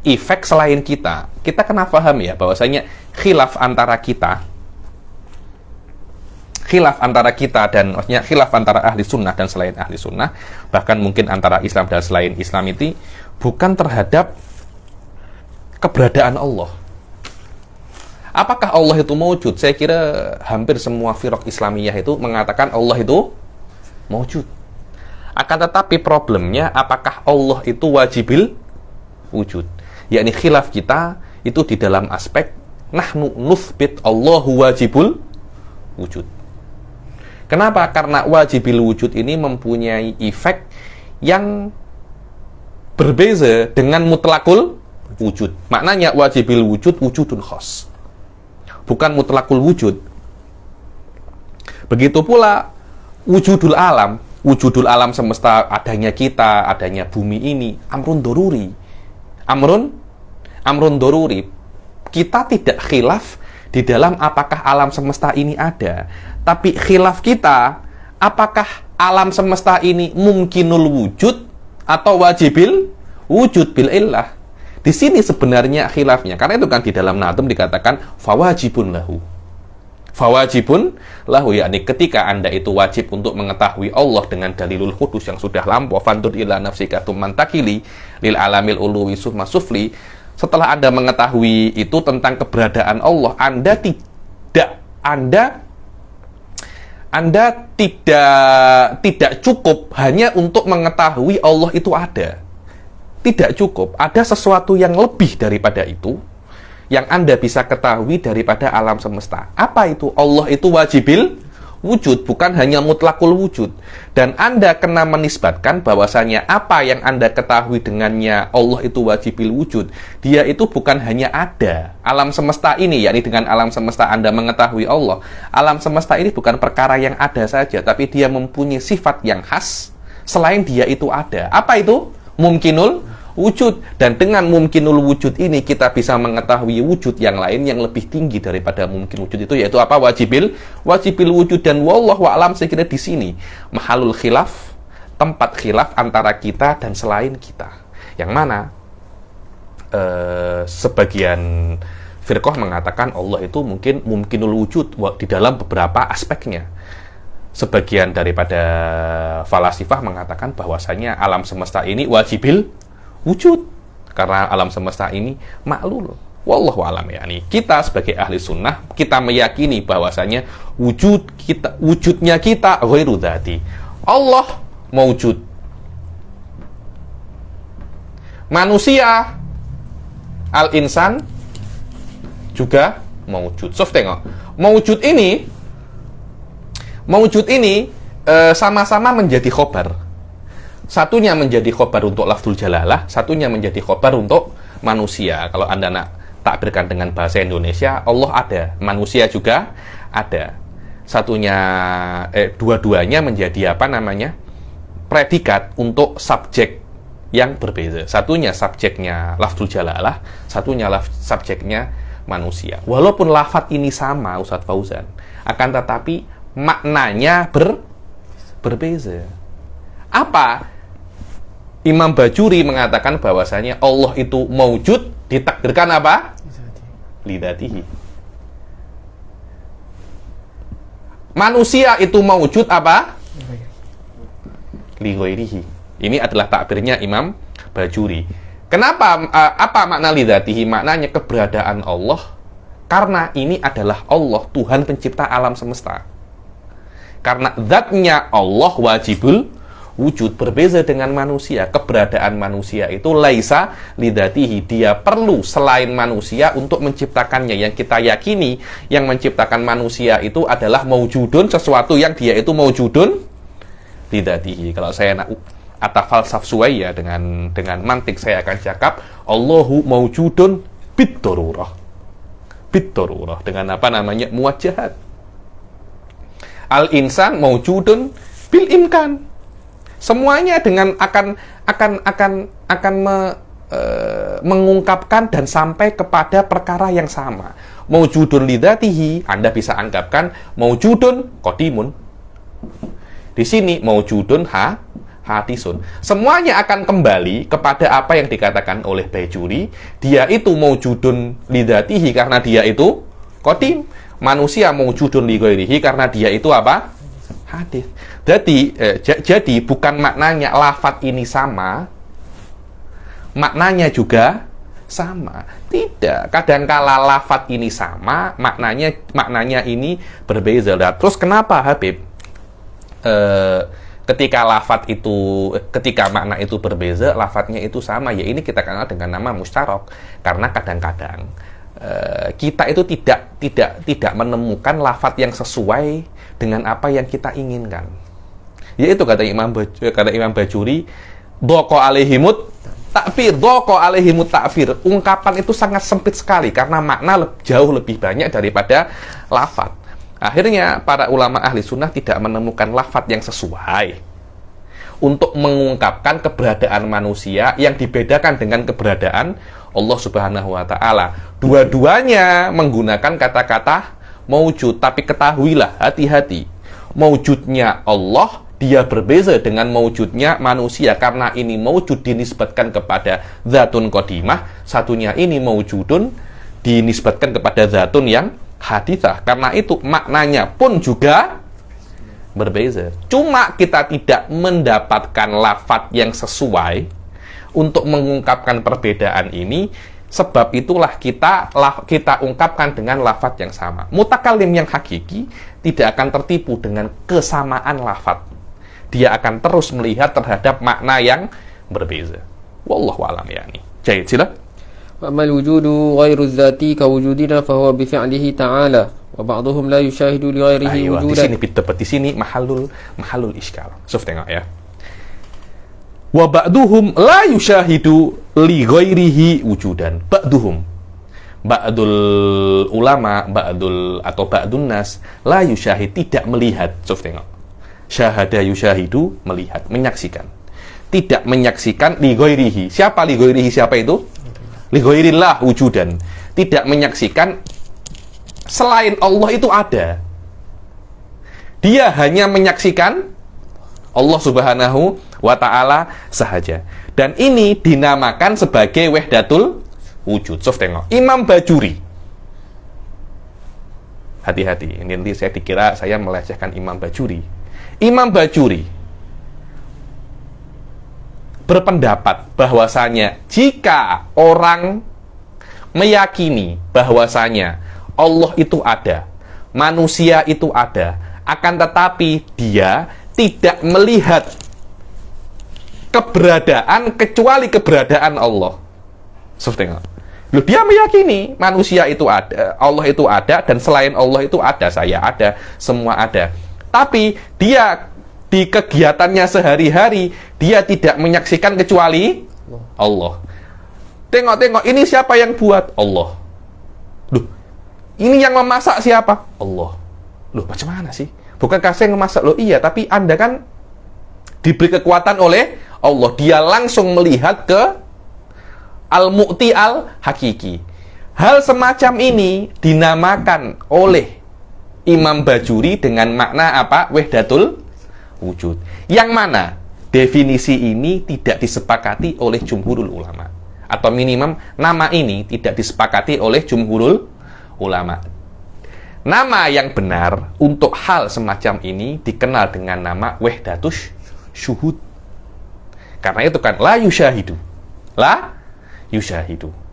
efek selain kita. Kita kena paham ya bahwasanya khilaf antara kita dan maksudnya khilaf antara ahli sunnah dan selain ahli sunnah, bahkan mungkin antara Islam dan selain Islam itu bukan terhadap keberadaan Allah. Apakah Allah itu mawjud? Saya kira hampir semua firaq Islamiyah itu mengatakan Allah itu mawjud. Akan tetapi problemnya, apakah Allah itu wajibil wujud? Yakni khilaf kita itu di dalam aspek nahnu nuthbit Allahu wajibul wujud. Kenapa? Karena wajibil wujud ini mempunyai efek yang berbeza dengan mutlakul wujud. Maknanya wajibil wujud wujudun khas, bukan mutlakul wujud. Begitu pula wujudul alam semesta, adanya kita, adanya bumi ini amrun doruri. Amrun doruri. Kita tidak khilaf di dalam apakah alam semesta ini ada, tapi khilaf kita apakah alam semesta ini mungkinul wujud atau wajibil wujud bil illah. Di sini sebenarnya khilafnya. Karena itu kan di dalam Nazm dikatakan fawajibun lahu, yakni ketika Anda itu wajib untuk mengetahui Allah dengan dalilul qudus yang sudah lampau, fandur ila nafsika tsumman takili lil alamil uluwi summa sufli. Setelah Anda mengetahui itu tentang keberadaan Allah, Anda tidak cukup hanya untuk mengetahui Allah itu ada. Tidak cukup, ada sesuatu yang lebih daripada itu yang Anda bisa ketahui daripada alam semesta. Apa itu? Allah itu wajibil wujud, bukan hanya mutlakul wujud. Dan Anda kena menisbatkan bahwasanya apa yang Anda ketahui dengannya Allah itu wajibil wujud, dia itu bukan hanya ada. Alam semesta ini, yakni dengan alam semesta Anda mengetahui Allah. Alam semesta ini bukan perkara yang ada saja, tapi dia mempunyai sifat yang khas selain dia itu ada. Apa itu? Mumkinul wujud. Dan dengan mumkinul wujud ini kita bisa mengetahui wujud yang lain yang lebih tinggi daripada mungkin wujud itu, yaitu apa? Wajibil wujud. Dan wallahu a'lam, saya kira di sini mahalul khilaf, tempat khilaf antara kita dan selain kita, yang mana sebagian firqah mengatakan Allah itu mungkinul wujud di dalam beberapa aspeknya. Sebagian daripada falasifah mengatakan bahwasanya alam semesta ini wajibil wujud karena alam semesta ini maklul. Wallahu alam, yakni kita sebagai ahli sunnah kita meyakini bahwasanya wujudnya kita ghairu dzati. Allah mawjud. Manusia al-insan juga mawjud. Sof, tengok. Mawjud ini sama-sama menjadi khobar. Satunya menjadi khobar untuk lafzul jalalah, satunya menjadi khobar untuk manusia. Kalau Anda nak takbirkan dengan bahasa Indonesia, Allah ada, manusia juga ada. Dua-duanya menjadi predikat untuk subjek yang berbeza. Satunya subjeknya lafzul jalalah, satunya subjeknya manusia. Walaupun lafadz ini sama, Ustadz Fauzan, akan tetapi maknanya berbeza. Apa? Imam Bajuri mengatakan bahwasanya Allah itu maujud, ditakdirkan apa? Lidatihi. Manusia itu maujud apa? Li ghairihi. Ini adalah takbirnya Imam Bajuri. Kenapa? Apa makna lidatihi? Maknanya keberadaan Allah. Karena ini adalah Allah, Tuhan pencipta alam semesta. Karena zatnya Allah wajibul wujud, berbeza dengan manusia. Keberadaan manusia itu laisa lidatihi. Dia perlu selain manusia untuk menciptakannya. Yang kita yakini, yang menciptakan manusia itu adalah maujudun, sesuatu yang dia itu maujudun lidatihi. Kalau saya nak atafalsaf suwaya dengan mantik, saya akan cakap Allahu maujudun bid-darurah. Bid-darurah dengan apa namanya? Muwajjahat. Al-insan maujudun bil imkan. Semuanya dengan akan mengungkapkan dan sampai kepada perkara yang sama. Maujudun lidatihi, Anda bisa anggapkan maujudun qadimun. Di sini maujudun hadisun. Semuanya akan kembali kepada apa yang dikatakan oleh Bajuri. Dia itu maujudun lidatihi karena dia itu qadim. Manusia maujudun li ghairihi karena dia itu apa? Hadis. Jadi bukan maknanya lafadz ini sama, maknanya juga sama. Tidak. Kadangkala lafadz ini sama, maknanya ini berbeza. Terus kenapa, Habib? Ketika makna itu berbeza, lafadznya itu sama, ya ini kita kenal dengan nama mustarok. Karena kadang-kadang kita itu tidak menemukan lafadz yang sesuai dengan apa yang kita inginkan. Yaitu kata Imam Bajuri, dhaqqa alaihimut ta'bir. Ungkapan itu sangat sempit sekali karena makna jauh lebih banyak daripada lafadz. Akhirnya para ulama ahli sunnah tidak menemukan lafadz yang sesuai untuk mengungkapkan keberadaan manusia yang dibedakan dengan keberadaan Allah Subhanahu wa Ta'ala. Dua-duanya menggunakan kata-kata maujud, tapi ketahuilah, hati-hati, maujudnya Allah dia berbeza dengan maujudnya manusia, karena ini maujud dinisbatkan kepada zatun qadimah, satunya ini maujudun dinisbatkan kepada zatun yang hadithah. Karena itu maknanya pun juga berbeza. Cuma kita tidak mendapatkan lafadz yang sesuai untuk mengungkapkan perbedaan ini. Sebab itulah kita ungkapkan dengan lafadz yang sama. Mutakalim yang hakiki tidak akan tertipu dengan kesamaan lafadz. Dia akan terus melihat terhadap makna yang berbeza. Wallahu a'lam yani. Jadi sila. Amal wujudu ghairu dzati ka wujudina fa huwa bi fi'lihi ta'ala wa ba'dhum la yushahidu li ghairihi wujudan. Di sini mahallul iskal. Suf tengok ya. Wa ba'duhum la yushahidu li ghairihi wujudan. Ba'duhum, ba'dul ulama, atau ba'dun nas la yushahid, tidak melihat. Suf tengok. Syahada yushahidu, melihat, menyaksikan. Tidak menyaksikan li ghairihi. Siapa li ghairihi? Siapa itu? Li ghairillah wujudan. Tidak menyaksikan selain Allah itu ada. Dia hanya menyaksikan Allah Subhanahu wa Ta'ala sahaja. Dan ini dinamakan sebagai wahdatul wujud. Sof tengok. Imam Bajuri. Hati-hati. Ini nanti saya dikira saya melecehkan Imam Bajuri. Imam Bajuri berpendapat bahwasanya jika orang meyakini bahwasanya Allah itu ada, manusia itu ada, akan tetapi dia tidak melihat keberadaan kecuali keberadaan Allah. Tengok. Loh, dia meyakini manusia itu ada, Allah itu ada, dan selain Allah itu ada, saya ada, semua ada. Tapi dia di kegiatannya sehari-hari dia tidak menyaksikan kecuali Allah. Tengok, ini siapa yang buat? Allah. Loh, ini yang memasak siapa? Allah. Loh, macam mana sih? Bukankah saya memasak? Loh, iya, tapi Anda kan diberi kekuatan oleh Allah. Dia langsung melihat ke al-mu'ti al-hakiki. Hal semacam ini dinamakan oleh Imam Bajuri dengan makna apa? Wahdatul wujud. Yang mana definisi ini tidak disepakati oleh jumhurul ulama. Atau minimum nama ini tidak disepakati oleh jumhurul ulama. Nama yang benar untuk hal semacam ini dikenal dengan nama wahdatus syuhud. Karena itu kan la yusyahidu. La yusyahidu.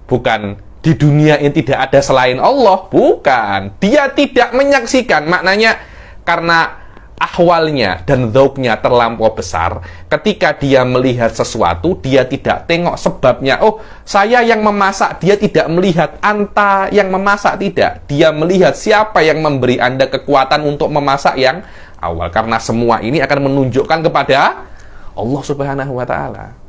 Bukan di dunia ini tidak ada selain Allah, bukan. Dia tidak menyaksikan, maknanya karena ahwalnya dan dzauknya terlampau besar. Ketika dia melihat sesuatu, dia tidak tengok sebabnya. Oh, saya yang memasak, dia tidak melihat anta yang memasak, tidak. Dia melihat siapa yang memberi Anda kekuatan untuk memasak yang awal. Karena semua ini akan menunjukkan kepada Allah Subhanahu wa Ta'ala.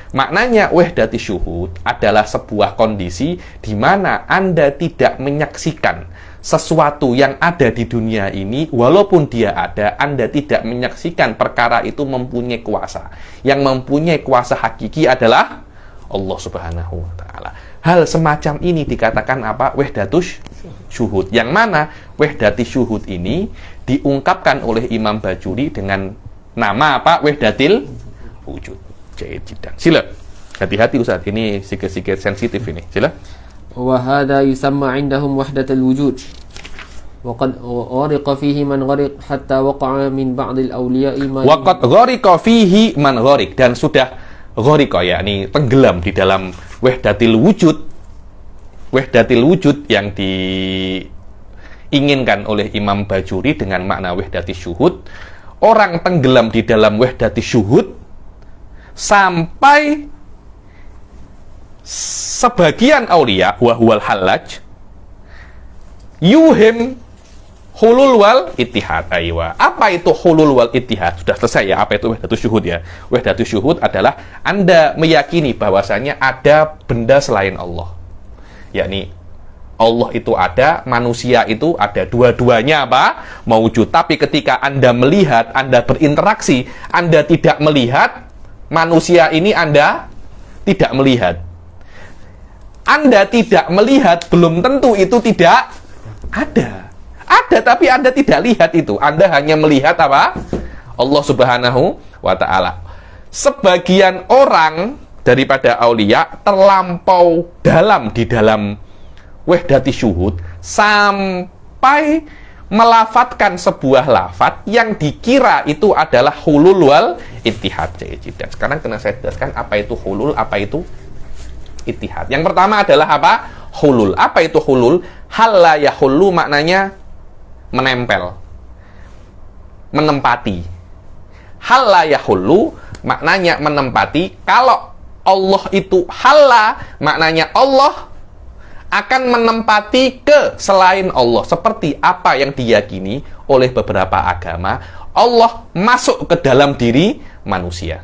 Maknanya wahdati syuhud adalah sebuah kondisi di mana Anda tidak menyaksikan sesuatu yang ada di dunia ini, walaupun dia ada, Anda tidak menyaksikan perkara itu mempunyai kuasa. Yang mempunyai kuasa hakiki adalah Allah Subhanahu wa Ta'ala. Hal semacam ini dikatakan apa? Wahdatus syuhud. Yang mana wahdati syuhud ini diungkapkan oleh Imam Bajuri dengan nama apa? Wahdatil wujud. Sila. Hati-hati Ustaz, ini sikit-sikit sensitif ini. Sila. وهذا يسمى عندهم وحدة الوجود وقد غرق فيه من غرق حتى وقع من بعض الأولياء ما Waqad ghariqa fihi man gharik, dan sudah ghariqa, yakni tenggelam di dalam wahdatil wujud. Wahdatil wujud yang diinginkan oleh Imam Bajuri dengan makna wahdati syuhud. Orang tenggelam di dalam wahdati syuhud sampai sebagian aulia wahwal halaj yuhim hulul wal ittihad. Aywa. Apa itu hulul wal ittihad? Sudah selesai ya, apa itu wahdatus syuhud ya? Wahdatus syuhud adalah Anda meyakini bahwasanya ada benda selain Allah. Yakni Allah itu ada, manusia itu ada, dua-duanya apa? Mawujud. Tapi ketika Anda melihat, Anda berinteraksi, Anda tidak melihat manusia ini, Anda tidak melihat. Anda tidak melihat, belum tentu itu tidak ada. Ada, tapi Anda tidak lihat itu. Anda hanya melihat apa? Allah Subhanahu wa Ta'ala. Sebagian orang daripada aulia terlampau dalam di dalam wahdati syuhud sampai melafatkan sebuah lafat yang dikira itu adalah hulul wal ittihad. Dan sekarang kena saya jelaskan apa itu hulul, apa itu ittihad. Yang pertama adalah apa? Hulul. Apa itu hulul? Hal la yahullu maknanya menempel, menempati. Hal la yahullu maknanya menempati. Kalau Allah itu halla, maknanya Allah akan menempati ke selain Allah. Seperti apa yang diyakini oleh beberapa agama, Allah masuk ke dalam diri manusia.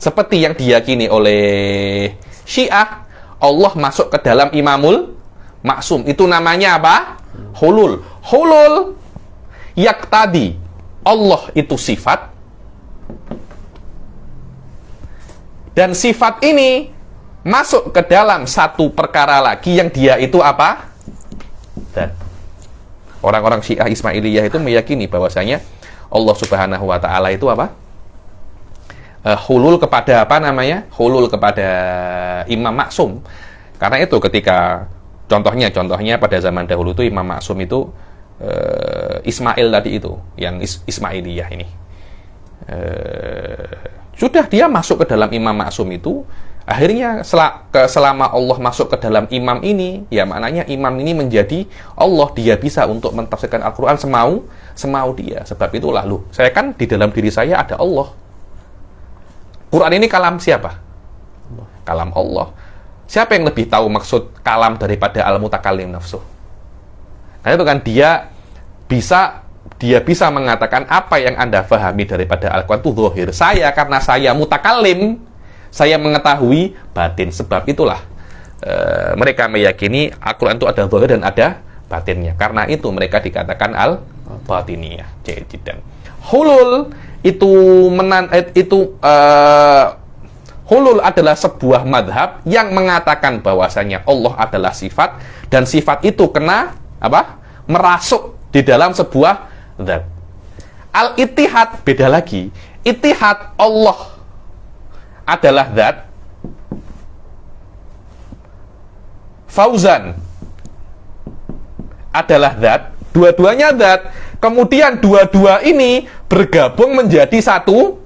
Seperti yang diyakini oleh Syiah, Allah masuk ke dalam Imamul Maksum. Itu namanya apa? Hulul. Hulul yaktadi Allah itu sifat, dan sifat ini masuk ke dalam satu perkara lagi yang dia itu apa? Dan orang-orang Syiah Ismailiyah itu meyakini bahwasanya Allah Subhanahu wa Ta'ala itu apa? Hulul kepada apa namanya? Hulul kepada Imam Maksum. Karena itu ketika contohnya pada zaman dahulu itu Imam Maksum itu Ismail tadi itu, yang Ismailiyah ini. Sudah dia masuk ke dalam Imam Maksum itu, akhirnya selama Allah masuk ke dalam imam ini, ya maknanya imam ini menjadi Allah, dia bisa untuk mentafsirkan Al-Qur'an semau dia. Sebab itulah, loh, saya kan di dalam diri saya ada Allah. Quran ini kalam siapa? Kalam Allah. Siapa yang lebih tahu maksud kalam daripada al-mutakallim nafsuh? Karena itu kan dia bisa mengatakan apa yang Anda pahami daripada Al-Quran itu zahir. Karena saya mutakallim, saya mengetahui batin. Sebab itulah mereka meyakini Al-Quran itu ada zahir dan ada batinnya. Karena itu mereka dikatakan al-batiniyah. Hulul itu Hulul adalah sebuah madhab yang mengatakan bahwasanya Allah adalah sifat, dan sifat itu kena apa? Merasuk di dalam sebuah zat. Al-ittihad beda lagi. Ittihad Allah adalah zat, Fauzan adalah zat, dua-duanya zat. Kemudian dua-dua ini bergabung menjadi satu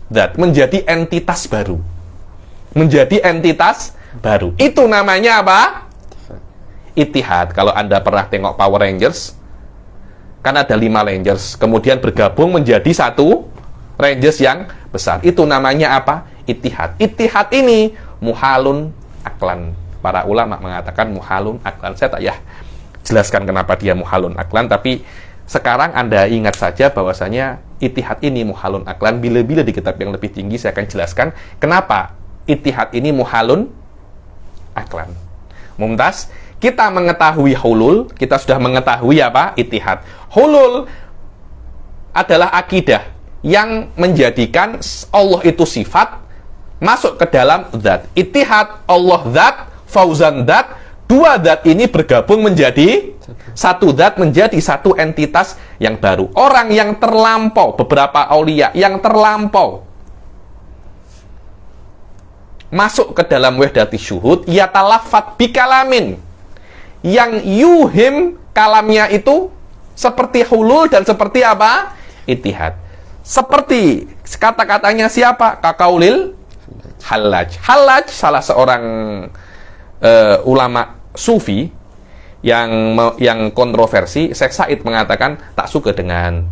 zat, menjadi entitas baru. Menjadi entitas baru. Itu namanya apa? Ittihad. Kalau Anda pernah tengok Power Rangers, kan ada 5 Rangers, kemudian bergabung menjadi satu Rangers yang besar. Itu namanya apa? Ittihad. Ittihad ini muhalun aklan. Para ulama mengatakan muhalun aklan. Saya tak ya jelaskan kenapa dia muhalun aklan, tapi sekarang Anda ingat saja bahwasanya ittihad ini muhalun aklan. Bila-bila di kitab yang lebih tinggi saya akan jelaskan kenapa ittihad ini muhalun aklan. Mumtaz, kita mengetahui hulul, kita sudah mengetahui apa? Ittihad. Hulul adalah akidah yang menjadikan Allah itu sifat masuk ke dalam zat. Ittihad, Allah zat, Fauzan zat, dua zat ini bergabung menjadi satu zat, menjadi satu entitas yang baru. Orang yang terlampau, beberapa aulia yang terlampau masuk ke dalam wahdati syuhud, yatalafat bikalamin, yang yuhim kalamnya itu seperti hulul dan seperti apa? Ittihad. Seperti kata-katanya siapa? Kakaulil Hallaj. Hallaj salah seorang ulama sufi yang kontroversi. Syekh Said mengatakan tak suka dengan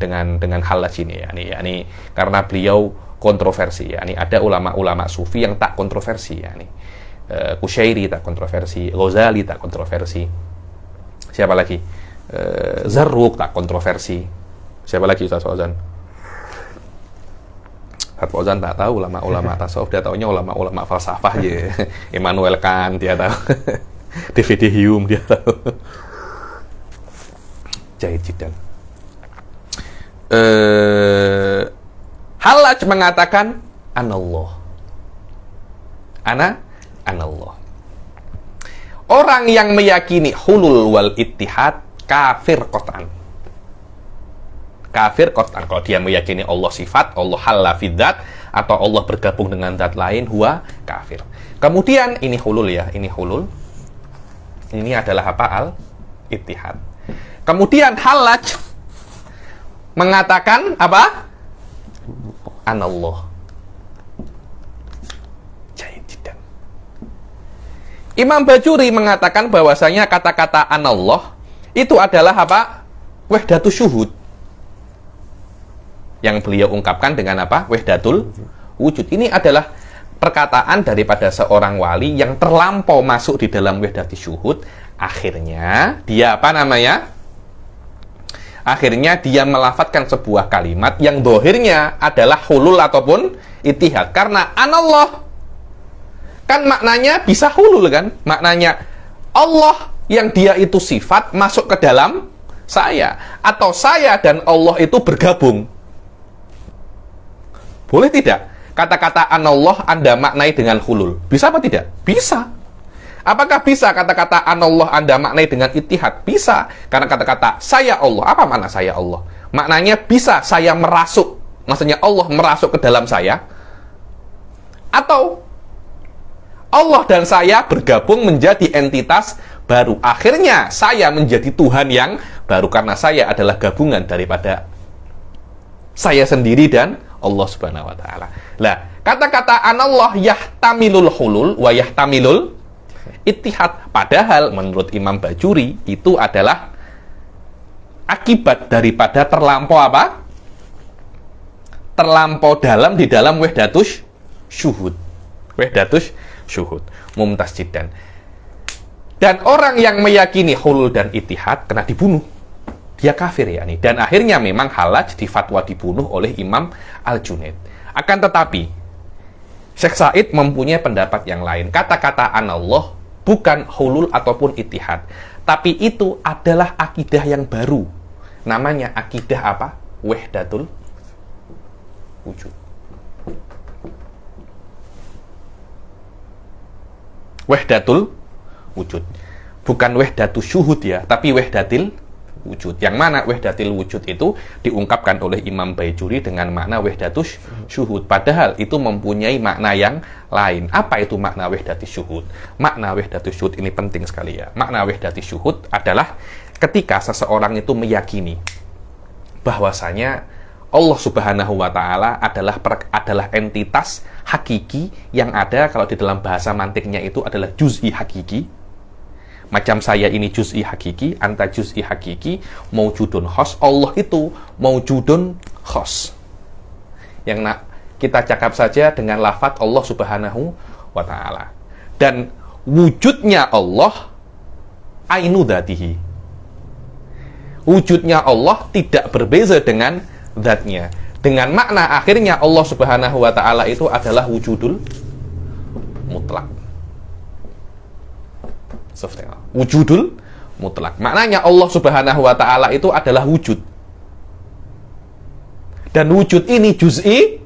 Hallaj ini, yakni karena beliau kontroversi. Yakni ada ulama-ulama sufi yang tak kontroversi, yakni Kusyairi tak kontroversi, Ghazali tak kontroversi. Siapa lagi? Zarruq tak kontroversi. Siapa lagi Ustaz Fauzan? Ustaz Fauzan tak tahu ulama-ulama tasawuf, dia taunya ulama-ulama falsafah aja. Immanuel Kant dia tahu. DVD Hume dia tahu. Jahit jidan. Hallaj mengatakan anallah. Anallah. Orang yang meyakini hulul wal ittihad kafir qat'an. Kafir qat'an. Kalau dia meyakini Allah sifat, Allah halla fi dzat, atau Allah bergabung dengan zat lain, huwa kafir. Kemudian ini hulul ya, ini hulul. Ini adalah apa? Al-ittihad. Kemudian Hallaj mengatakan apa? Anallah. Jahit. Imam Bajuri mengatakan bahwasanya kata-kata anallah itu adalah apa? Wahdatus syuhud. Yang beliau ungkapkan dengan apa? Wahdatul wujud. Ini adalah perkataan daripada seorang wali yang terlampau masuk di dalam wahdatus syuhud. Akhirnya dia apa namanya? Akhirnya dia melafadzkan sebuah kalimat yang dohirnya adalah hulul ataupun ittihad. Karena anallah kan maknanya bisa hulul kan? Maknanya Allah yang dia itu sifat masuk ke dalam saya, atau saya dan Allah itu bergabung. Boleh tidak kata-kata anallah Anda maknai dengan hulul? Bisa apa tidak? Bisa. Apakah bisa kata-kata anallah Anda maknai dengan ittihad? Bisa. Karena kata-kata saya Allah, apa makna saya Allah? Maknanya bisa saya merasuk. Maksudnya Allah merasuk ke dalam saya. Atau Allah dan saya bergabung menjadi entitas baru. Akhirnya saya menjadi Tuhan yang baru karena saya adalah gabungan daripada saya sendiri dan Allah Subhanahu wa taala. Lah, kata-kata anallah yahtamilul hulul wa yahtamilul ittihad, padahal menurut Imam Bajuri itu adalah akibat daripada terlampau apa? Terlampau dalam di dalam wahdatus syuhud. Wahdatus syuhud. Mumtaz jiddan. Dan orang yang meyakini hulul dan ittihad kena dibunuh. Dia kafir ya nih. Dan akhirnya memang Hallaj difatwa dibunuh oleh Imam Al-Junaid. Akan tetapi Syekh Said mempunyai pendapat yang lain. Kata-kata anallah bukan hulul ataupun ittihad, tapi itu adalah akidah yang baru. Namanya akidah apa? Wahdatul wujud. wahdatul wujud. Bukan wahdatus syuhud ya, tapi wahdatil wujud. Yang mana wahdatil wujud itu diungkapkan oleh Imam Baijuri dengan makna wahdatus syuhud. Padahal itu mempunyai makna yang lain. Apa itu makna wahdatus syuhud? Makna wahdatus syuhud ini penting sekali ya. Makna wahdatus syuhud adalah ketika seseorang itu meyakini bahwasanya Allah Subhanahu wa Ta'ala adalah entitas hakiki yang ada, kalau di dalam bahasa mantiknya itu adalah juz'i hakiki. Macam saya ini juz'i hakiki, anta juz'i hakiki, maujudun khos. Allah itu maujudun khos. Yang kita cakap saja dengan lafaz Allah Subhanahu wa Ta'ala. Dan wujudnya Allah ainu dzatihi. Wujudnya Allah tidak berbeza dengan zatnya. Dengan makna akhirnya Allah Subhanahu wa Ta'ala itu adalah wujudul mutlak. Wujudul mutlak. Maknanya Allah Subhanahu wa Ta'ala itu adalah wujud. Dan wujud ini juz'i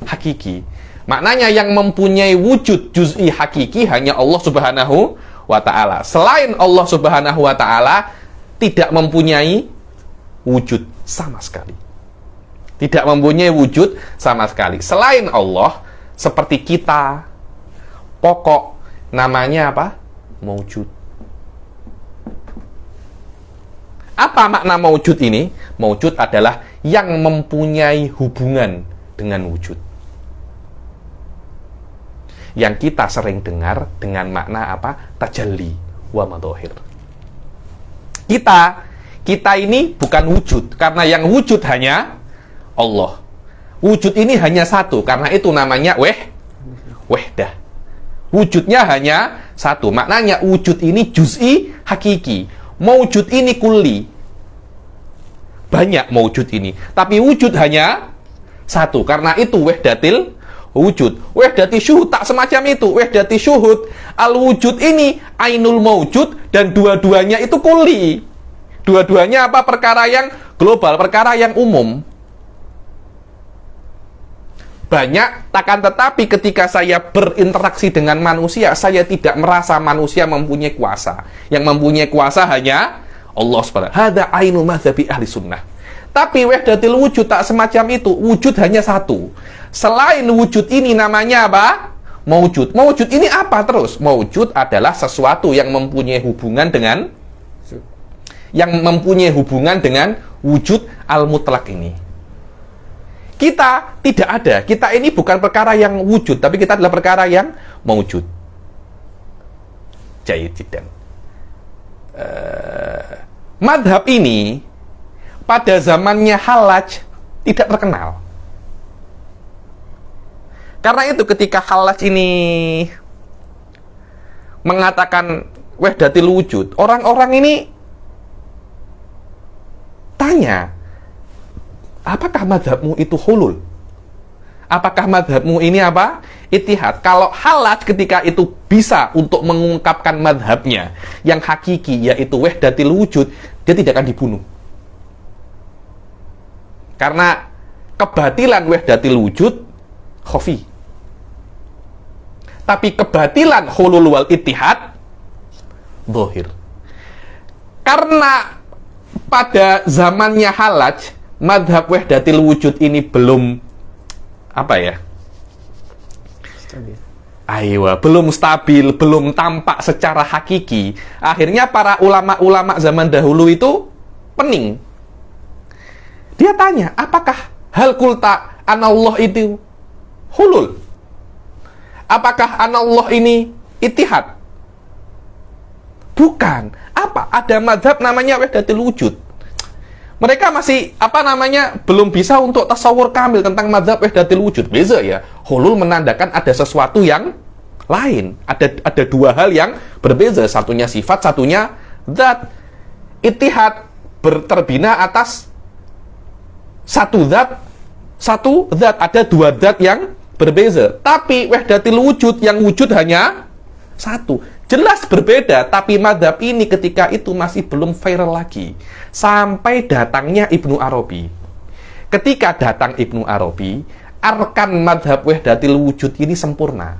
hakiki. Maknanya yang mempunyai wujud juz'i hakiki hanya Allah Subhanahu wa Ta'ala. Selain Allah Subhanahu wa Ta'ala tidak mempunyai wujud sama sekali. Tidak mempunyai wujud sama sekali. Selain Allah, seperti kita, pokok namanya apa? Maujud. Apa makna maujud ini? Maujud adalah yang mempunyai hubungan dengan wujud. Yang kita sering dengar dengan makna apa? Tajalli wa madhahir. Kita ini bukan wujud, karena yang wujud hanya Allah. Wujud ini hanya satu, karena itu namanya wahdah. Wujudnya hanya satu. Maknanya wujud ini juz'i hakiki. Maujud ini kulli. Banyak maujud ini. Tapi wujud hanya satu. Karena itu wahdatil wujud. Wahdati syuhud tak semacam itu. Wahdati syuhud. Al-wujud ini ainul maujud. Dan dua-duanya itu kulli. Dua-duanya apa? Perkara yang global. Perkara yang umum. Banyak, takkan tetapi ketika saya berinteraksi dengan manusia, saya tidak merasa manusia mempunyai kuasa. Yang mempunyai kuasa hanya Allah SWT. Hada ainu madhabi ahli sunnah. Tapi wahdatil wujud tak semacam itu. Wujud hanya satu. Selain wujud ini namanya apa? Maujud. Maujud ini apa terus? Maujud adalah sesuatu yang mempunyai hubungan dengan wujud al-mutlak ini. Kita tidak ada. Kita ini bukan perkara yang wujud, tapi kita adalah perkara yang maujud. Jayid jiddan. Madhab ini pada zamannya Hallaj tidak terkenal. Karena itu ketika Hallaj ini mengatakan wahdatil wujud, orang-orang ini tanya, apakah madhabmu itu hulul? Apakah madhabmu ini apa? Ittihad. Kalau Hallaj ketika itu bisa untuk mengungkapkan madhabnya yang hakiki, yaitu wahdatil wujud, dia tidak akan dibunuh. Karena kebatilan wahdatil wujud khafi. Tapi kebatilan hulul wal ittihad zahir. Karena pada zamannya Hallaj madhab wahdatil wujud ini belum belum stabil, belum tampak secara hakiki. Akhirnya para ulama-ulama zaman dahulu itu pening. Dia tanya, apakah hal kulta anallah itu hulul? Apakah anallah ini ittihad? Bukan. Apa? Ada madhab namanya wahdatil wujud. Mereka masih belum bisa untuk tasawur kamil tentang mazhab wahdatil wujud. Beza ya. Hulul menandakan ada sesuatu yang lain. Ada dua hal yang berbeza. Satunya sifat, satunya zat. Ittihad terbina atas satu zat. Ada dua zat yang berbeza. Tapi wahdatil wujud, yang wujud hanya satu. Jelas berbeda, tapi madhab ini ketika itu masih belum viral lagi. Sampai datangnya Ibnu Arabi. Ketika datang Ibnu Arabi, arkan madhab wahdatil wujud ini sempurna.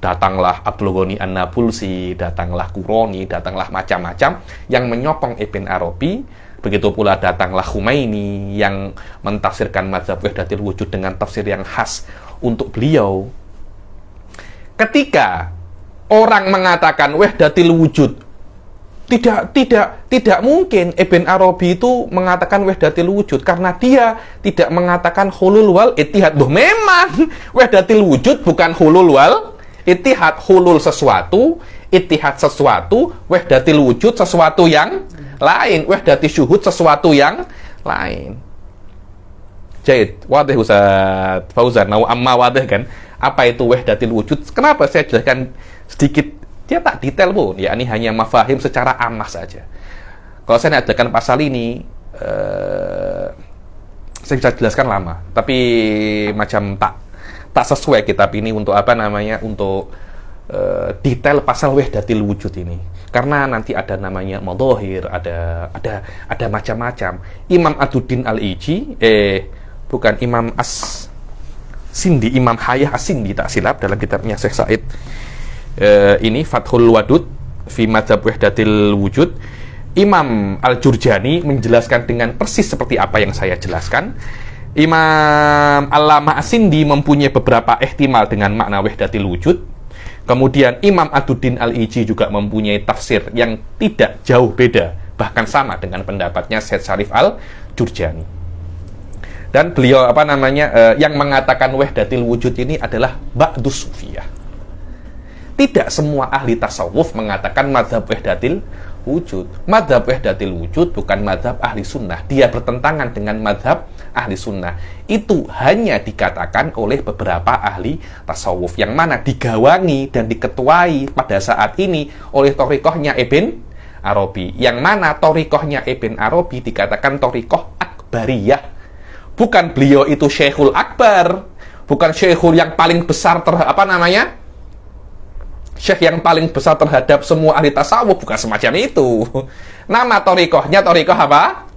datanglah Abdul Ghani An-Nabulsi, datanglah Qurani, datanglah macam-macam yang menyokong Ibn Arabi. Begitu pula datanglah Khumaini yang mentafsirkan mazhab wahdatil wujud dengan tafsir yang khas untuk beliau. Ketika orang mengatakan wahdatil wujud, tidak mungkin Ibn Arabi itu mengatakan wahdatil wujud karena dia tidak mengatakan hulul wal ittihad. Loh, memang wahdatil wujud bukan hulul wal ittihad. Hulul sesuatu, ittihad sesuatu, wahdatil wujud sesuatu yang lain, wahdatil syuhud sesuatu yang lain. Jahid, wadih Ustaz Fauzan, amma wadih kan? Apa itu wahdatil wujud? Kenapa saya jelaskan sedikit? Dia tak detail pun, ya ini hanya mafahim secara amah saja. Kalau saya adakan pasal ini, saya bisa jelaskan lama, tapi macam tak sesuai kitab ini untuk untuk detail pasal wahdatil wujud ini. Karena nanti ada namanya madhahir, ada macam-macam. Imam Aduddin Al-Iji, bukan Imam As-Sindi, Imam Hayah As-Sindi tak silap dalam kitabnya Syekh Said. Ini Fathul Wadud fi Madzhab Wahdatil Wujud. Imam Al-Jurjani menjelaskan dengan persis seperti apa yang saya jelaskan. Imam Allamah As-Sindi mempunyai beberapa ihtimal dengan makna wahdatil wujud. Kemudian Imam Aduddin Al-Iji juga mempunyai tafsir yang tidak jauh beda, bahkan sama dengan pendapatnya Syekh Syarif Al-Jurjani. Dan beliau yang mengatakan wahdatil wujud ini adalah ba'dus sufiyah. Tidak semua ahli tasawuf mengatakan mazhab wahdatil wujud. Mazhab wahdatil wujud bukan mazhab ahli sunnah. Dia bertentangan dengan mazhab ahli sunnah. Itu hanya dikatakan oleh beberapa ahli tasawuf, yang mana digawangi dan diketuai pada saat ini oleh thariqahnya Ibn Arabi. Yang mana thariqahnya Ibn Arabi dikatakan thariqah akbariyah. Bukan beliau itu Syekhul Akbar, bukan Syekhul yang paling besar Syekh yang paling besar terhadap semua ahli tasawuf, bukan semacam itu. Nama thariqahnya thariqah apa?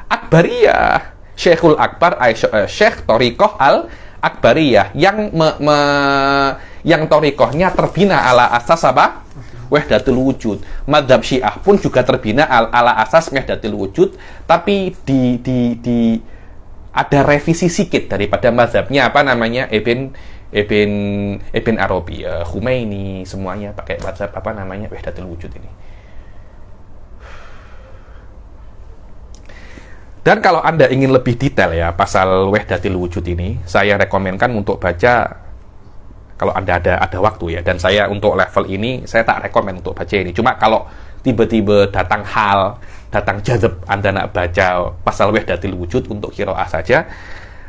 Akbariyah. Syekhul Akbar, Syekh thariqah al-Akbariyah yang thariqahnya terbina ala asas apa? Wahdatul wujud. Madzhab Syiah pun juga terbina ala asas wahdatul wujud, tapi ada revisi sedikit daripada mazhabnya Ibn Arabi, Khumaini, semuanya pakai mazhab wahdatul wujud ini. Dan kalau Anda ingin lebih detail ya pasal wahdatul wujud ini, saya rekomenkan untuk baca kalau Anda ada waktu ya. Dan saya untuk level ini saya tak rekomen untuk baca ini. Cuma kalau tiba-tiba datang jazab Anda nak baca pasal wahdatul wujud untuk qiraah saja,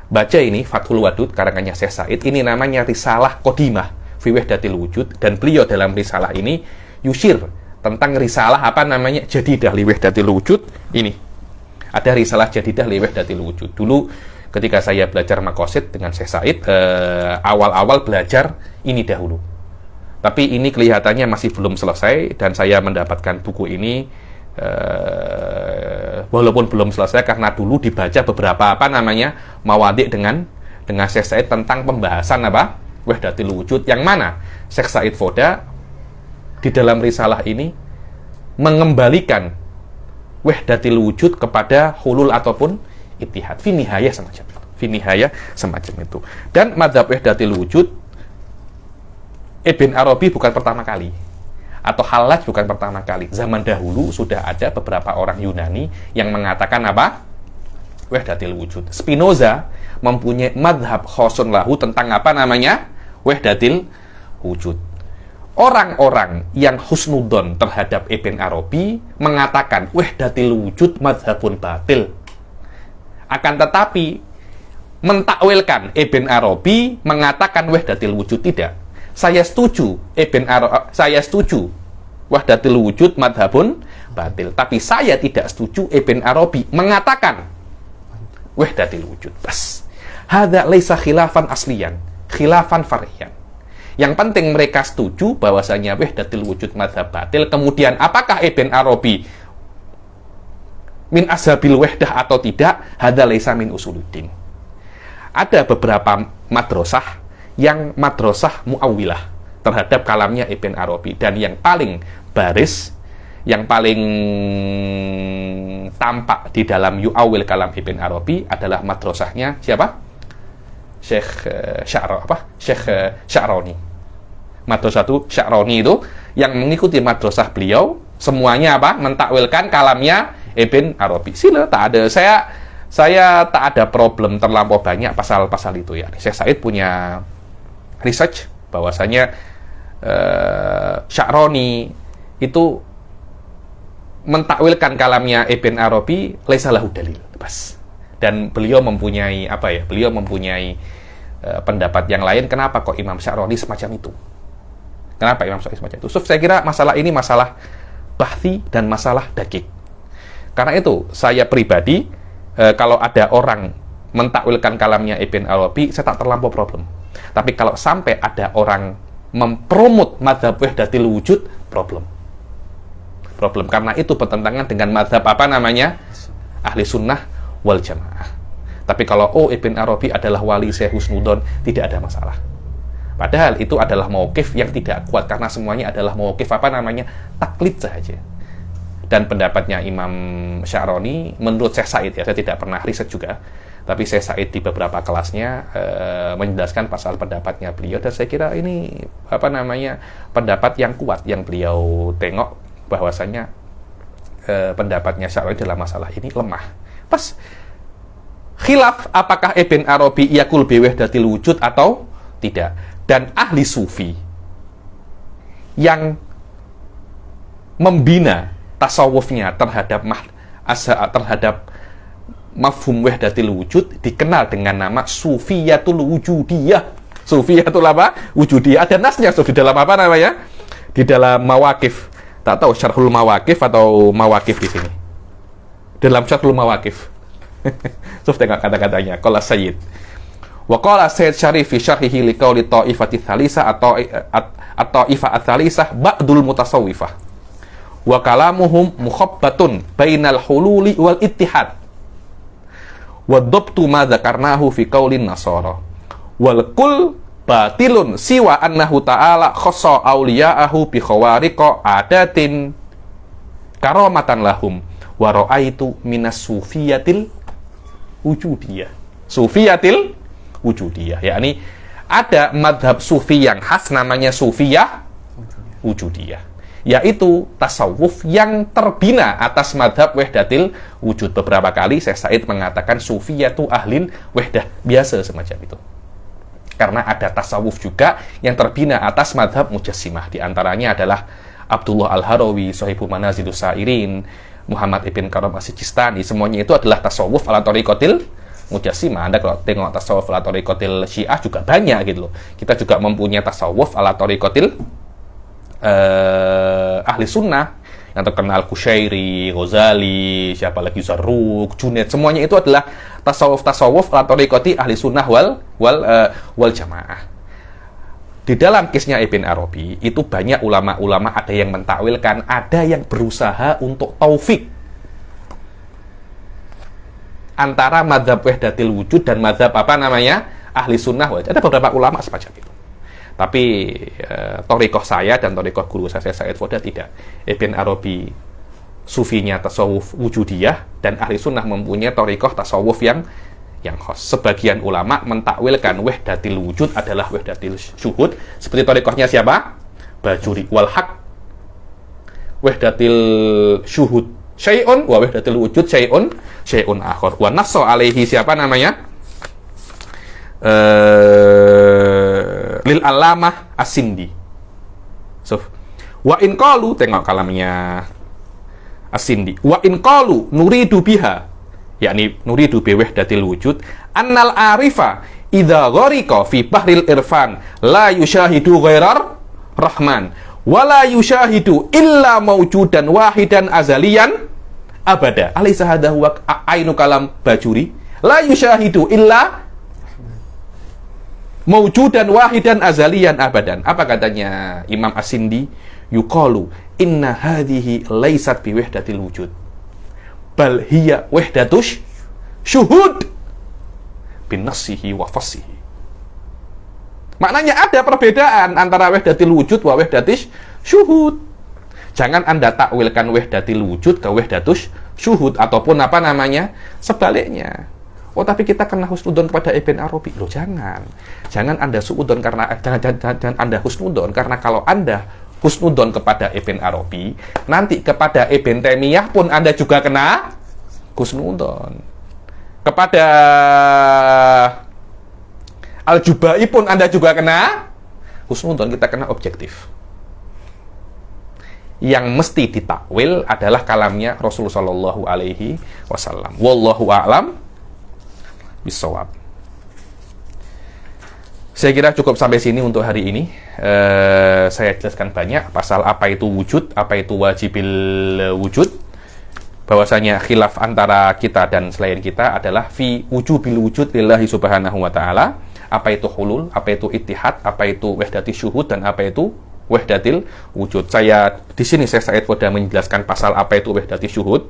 baca ini Fathul Wadud karangannya Syekh Said. Ini namanya Risalah Qadimah fi Wahdatil Wujud, dan beliau dalam risalah ini yushir tentang risalah Jadidah li Wahdatil Wujud. Ini ada risalah Jadidah li Wahdatil Wujud. Dulu ketika saya belajar maqasid dengan Syekh Said, awal-awal belajar ini dahulu. Tapi ini kelihatannya masih belum selesai, dan saya mendapatkan buku ini walaupun belum selesai karena dulu dibaca beberapa mawadhi dengan Syekh Said tentang pembahasan wahdatil wujud, yang mana Syekh Said Foda di dalam risalah ini mengembalikan wahdatil wujud kepada hulul ataupun ittihad. Fi nihayah semacam itu. Dan mazhab wahdatil wujud Ibn Arabi bukan pertama kali, atau Hallaj bukan pertama kali. Zaman dahulu sudah ada beberapa orang Yunani yang mengatakan wahdatil wujud. Spinoza mempunyai madhab khosun lahu tentang wahdatil wujud. Orang-orang yang husnudon terhadap Ibn Arabi mengatakan wahdatil wujud madhabun batil. Akan tetapi mentakwilkan Ibn Arabi mengatakan wahdatil wujud tidak. Saya setuju wahdatil wujud madhabun batil, tapi saya tidak setuju Ibn Arabi mengatakan wahdatil wujud. Bas. Hadza laisa khilafan asliyan, khilafan far'iyan. Yang penting mereka setuju bahwasanya wahdatil wujud madhab batil. Kemudian apakah Ibn Arabi min ashabil wahdah atau tidak, hadza laisa min usuluddin. Ada beberapa madrasah yang madrasah mu'awwilah terhadap kalamnya Ibn Arabi. Dan yang paling baris, yang paling tampak di dalam Yu'awil Kalam Ibn Arabi adalah madrasahnya siapa? Syekh Sya'roni. Madrasatu Sya'roni itu yang mengikuti madrasah beliau semuanya apa? Mentakwilkan kalamnya Ibn Arabi. Sila, tak ada. Saya tak ada problem terlampau banyak pasal-pasal itu ya. Syekh Said punya research bahwasanya Sya'roni itu mentakwilkan kalamnya Ibn Arabi laisa lahu dalil, bas. Dan beliau mempunyai Beliau mempunyai pendapat yang lain. Kenapa kok Imam Sya'roni semacam itu? Kenapa Imam Sya'roni semacam itu? So, saya kira masalah ini masalah bahthi dan masalah dakik. Karena itu saya pribadi kalau ada orang mentakwilkan kalamnya Ibn Arabi, saya tak terlampau problem. Tapi kalau sampai ada orang mempromot mazhab wahdatil wujud, problem. Karena itu bertentangan dengan mazhab ahli sunnah wal jamaah. Tapi kalau Ibn Arabi adalah wali Syekh Husnudzon, tidak ada masalah. Padahal itu adalah mauqif yang tidak kuat, karena semuanya adalah mauqif taklid saja. Dan pendapatnya Imam Sya'roni menurut Syekh Said, ya, saya tidak pernah riset juga, tapi Syekh Said di beberapa kelasnya menjelaskan pasal pendapatnya beliau, dan saya kira ini pendapat yang kuat yang beliau tengok, bahwasanya pendapatnya Sya'roni dalam masalah ini lemah. Pas khilaf apakah Ibn Arabi yakul bi wahdatil wujud atau tidak. Dan ahli sufi yang membina tasawufnya terhadap mafhum wahdatil wujud dikenal dengan nama Sufiyatul Wujudiyah. Sufiyatul Wujudiyah. Ada nasnya di dalam di dalam Mawaqif. Tak tahu Syarhul Mawaqif atau Mawaqif di sini. Dalam Syarhul Mawaqif. Tengok kata-katanya. Qala Sayyid. Wa qala Sayyid Syarif fi syarhihi liqauli ta'ifati tsalisah atau at-ta'ifah ats-tsalisah ba'dul mutasawwifah. Wa kalamuhum mukhabbatun bainal hululi wal ittihad. Wa dhabtu ma dzakarnahu fi qaulin nasara. Wal kul batilun siwa annahu ta'ala khassa awliya'ahu bi khawariqa adatin karamatan lahum wa ra'aitu minas sufiyatil wujudiyah. Sufiyatil wujudiyah, yakni ada madhab sufi yang khas namanya sufiyah wujudiyah, yaitu tasawuf yang terbina atas madhab wahdatil wujud. Beberapa kali Syekh Said mengatakan sufiyatu ahlin wahdah, biasa semacam itu. Karena ada tasawuf juga yang terbina atas madhab mujassimah. Di antaranya adalah Abdullah Al-Harawi, Sohibu Manazilus Sa'irin, Muhammad Ibn Karam As-Sijistani. Semuanya itu adalah tasawuf ala tariqatil mujassimah. Anda kalau tengok tasawuf ala tariqatil Syiah juga banyak gitu loh. Kita juga mempunyai tasawuf ala tariqatil ahli sunnah yang terkenal, Kusyairi, Ghazali, siapa lagi, Zarruq, Junaid. Semuanya itu adalah tasawuf ala tariqati ahli sunnah wal jamaah. Di dalam kisnya Ibn Arabi itu banyak ulama-ulama, ada yang mentakwilkan, ada yang berusaha untuk taufik antara madhab wahdatil wujud dan madhab ahli sunnah wal jamaah. Ada beberapa ulama semacam itu. Tapi thariqah saya dan thariqah guru saya Said Foda tidak. Ibn Arabi sufinya tasawuf wujudiyah, dan ahli sunnah mempunyai thariqah tasawuf yang khas. Sebagian ulama mentakwilkan wahdatil wujud adalah wahdatil syuhud, seperti thariqahnya siapa? Bajuri. Wal haq wahdatil syuhud syai'un wa wahdatil wujud syai'un akhar. Wa nassa alaihi siapa namanya? Lil Alamah As-Sindi. So, wa in qalu, tengok kalamnya As-Sindi. Wa in qalu nuridu biha, yakni nuridu bi wahdatil wujud, annal arifa idza ghariqa fi bahril irfan la yushahidu ghairar rahman wa la yushahidu illa mawjudan wahidan azaliyan abada. Alaysa hadha huwa ainu kalam Bajuri? La yushahidu illa mawjudan wahidan azaliyan abadan. Apa katanya Imam As-Sindi? Yuqalu inna hadhihi laysat bi wahdatil wujud, bal hiya wahdatus syuhud bin nassihi wa fassihi. Maknanya ada perbedaan antara wahdatil wujud wa wahdatis syuhud. Jangan Anda takwilkan wahdatil wujud ke wahdatus syuhud ataupun apa namanya sebaliknya. Oh, tapi kita kena husnudon kepada Ibn Arabi. Loh, jangan. Jangan Anda suudon karena jangan Anda husnudon, karena kalau Anda husnudon kepada Ibn Arabi, nanti kepada Ibn Taimiyah pun Anda juga kena husnudon. Kepada Al-Jubai pun Anda juga kena husnudon, kita kena objektif. Yang mesti ditakwil adalah kalamnya Rasulullah Shallallahu Alaihi Wasallam. Wallahu a'lam bishawab. Saya kira cukup sampai sini untuk hari ini. Saya jelaskan banyak pasal apa itu wujud, apa itu wajibil wujud. Bahwasanya khilaf antara kita dan selain kita adalah fi wujubil wujud lillahi subhanahu wa ta'ala. Apa itu hulul, apa itu ittihad, apa itu wahdati syuhud, dan apa itu wahdatil wujud. Di sini saya Said Poda menjelaskan pasal apa itu wahdati syuhud,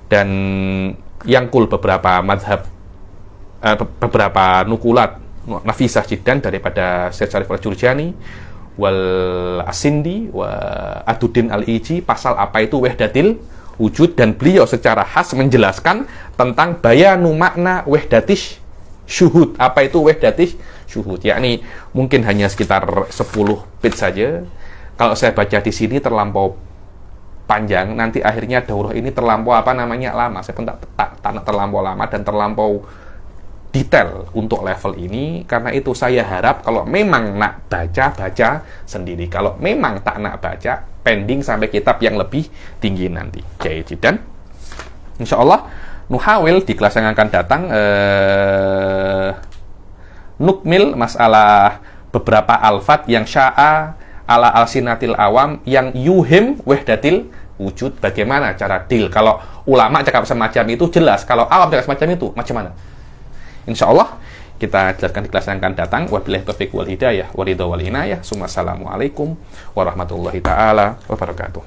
dan yangkul beberapa madhab, beberapa nukulat nafisah jiddan daripada Syekh Syarif Al-Jurjani wal Asindi wa Aduddin Al-Iji pasal apa itu wahdatil wujud, dan beliau secara khas menjelaskan tentang bayanu makna wahdatis syuhud. Apa itu wahdatis syuhud? Yakni mungkin hanya sekitar 10 bit saja. Kalau saya baca di sini terlampau panjang, nanti akhirnya daurah ini terlampau apa namanya lama. Saya pun tak terlampau lama dan terlampau detail untuk level ini. Karena itu saya harap kalau memang nak baca sendiri. Kalau memang tak nak baca, pending sampai kitab yang lebih tinggi nanti. Jadi dan insya Allah nuhawil di kelas yang akan datang nukmil masalah beberapa alfat yang sya'a ala alsinatil awam yang yuhim wahdatil wujud. Bagaimana cara deal? Kalau ulama cakap semacam itu jelas, kalau awam cakap semacam itu macam mana? Insya Allah kita jelaskan di kelas yang akan datang. Wabillahi taufiq wal hidayah wa ridha wal inayah. Assalamualaikum warahmatullahi taala wabarakatuh.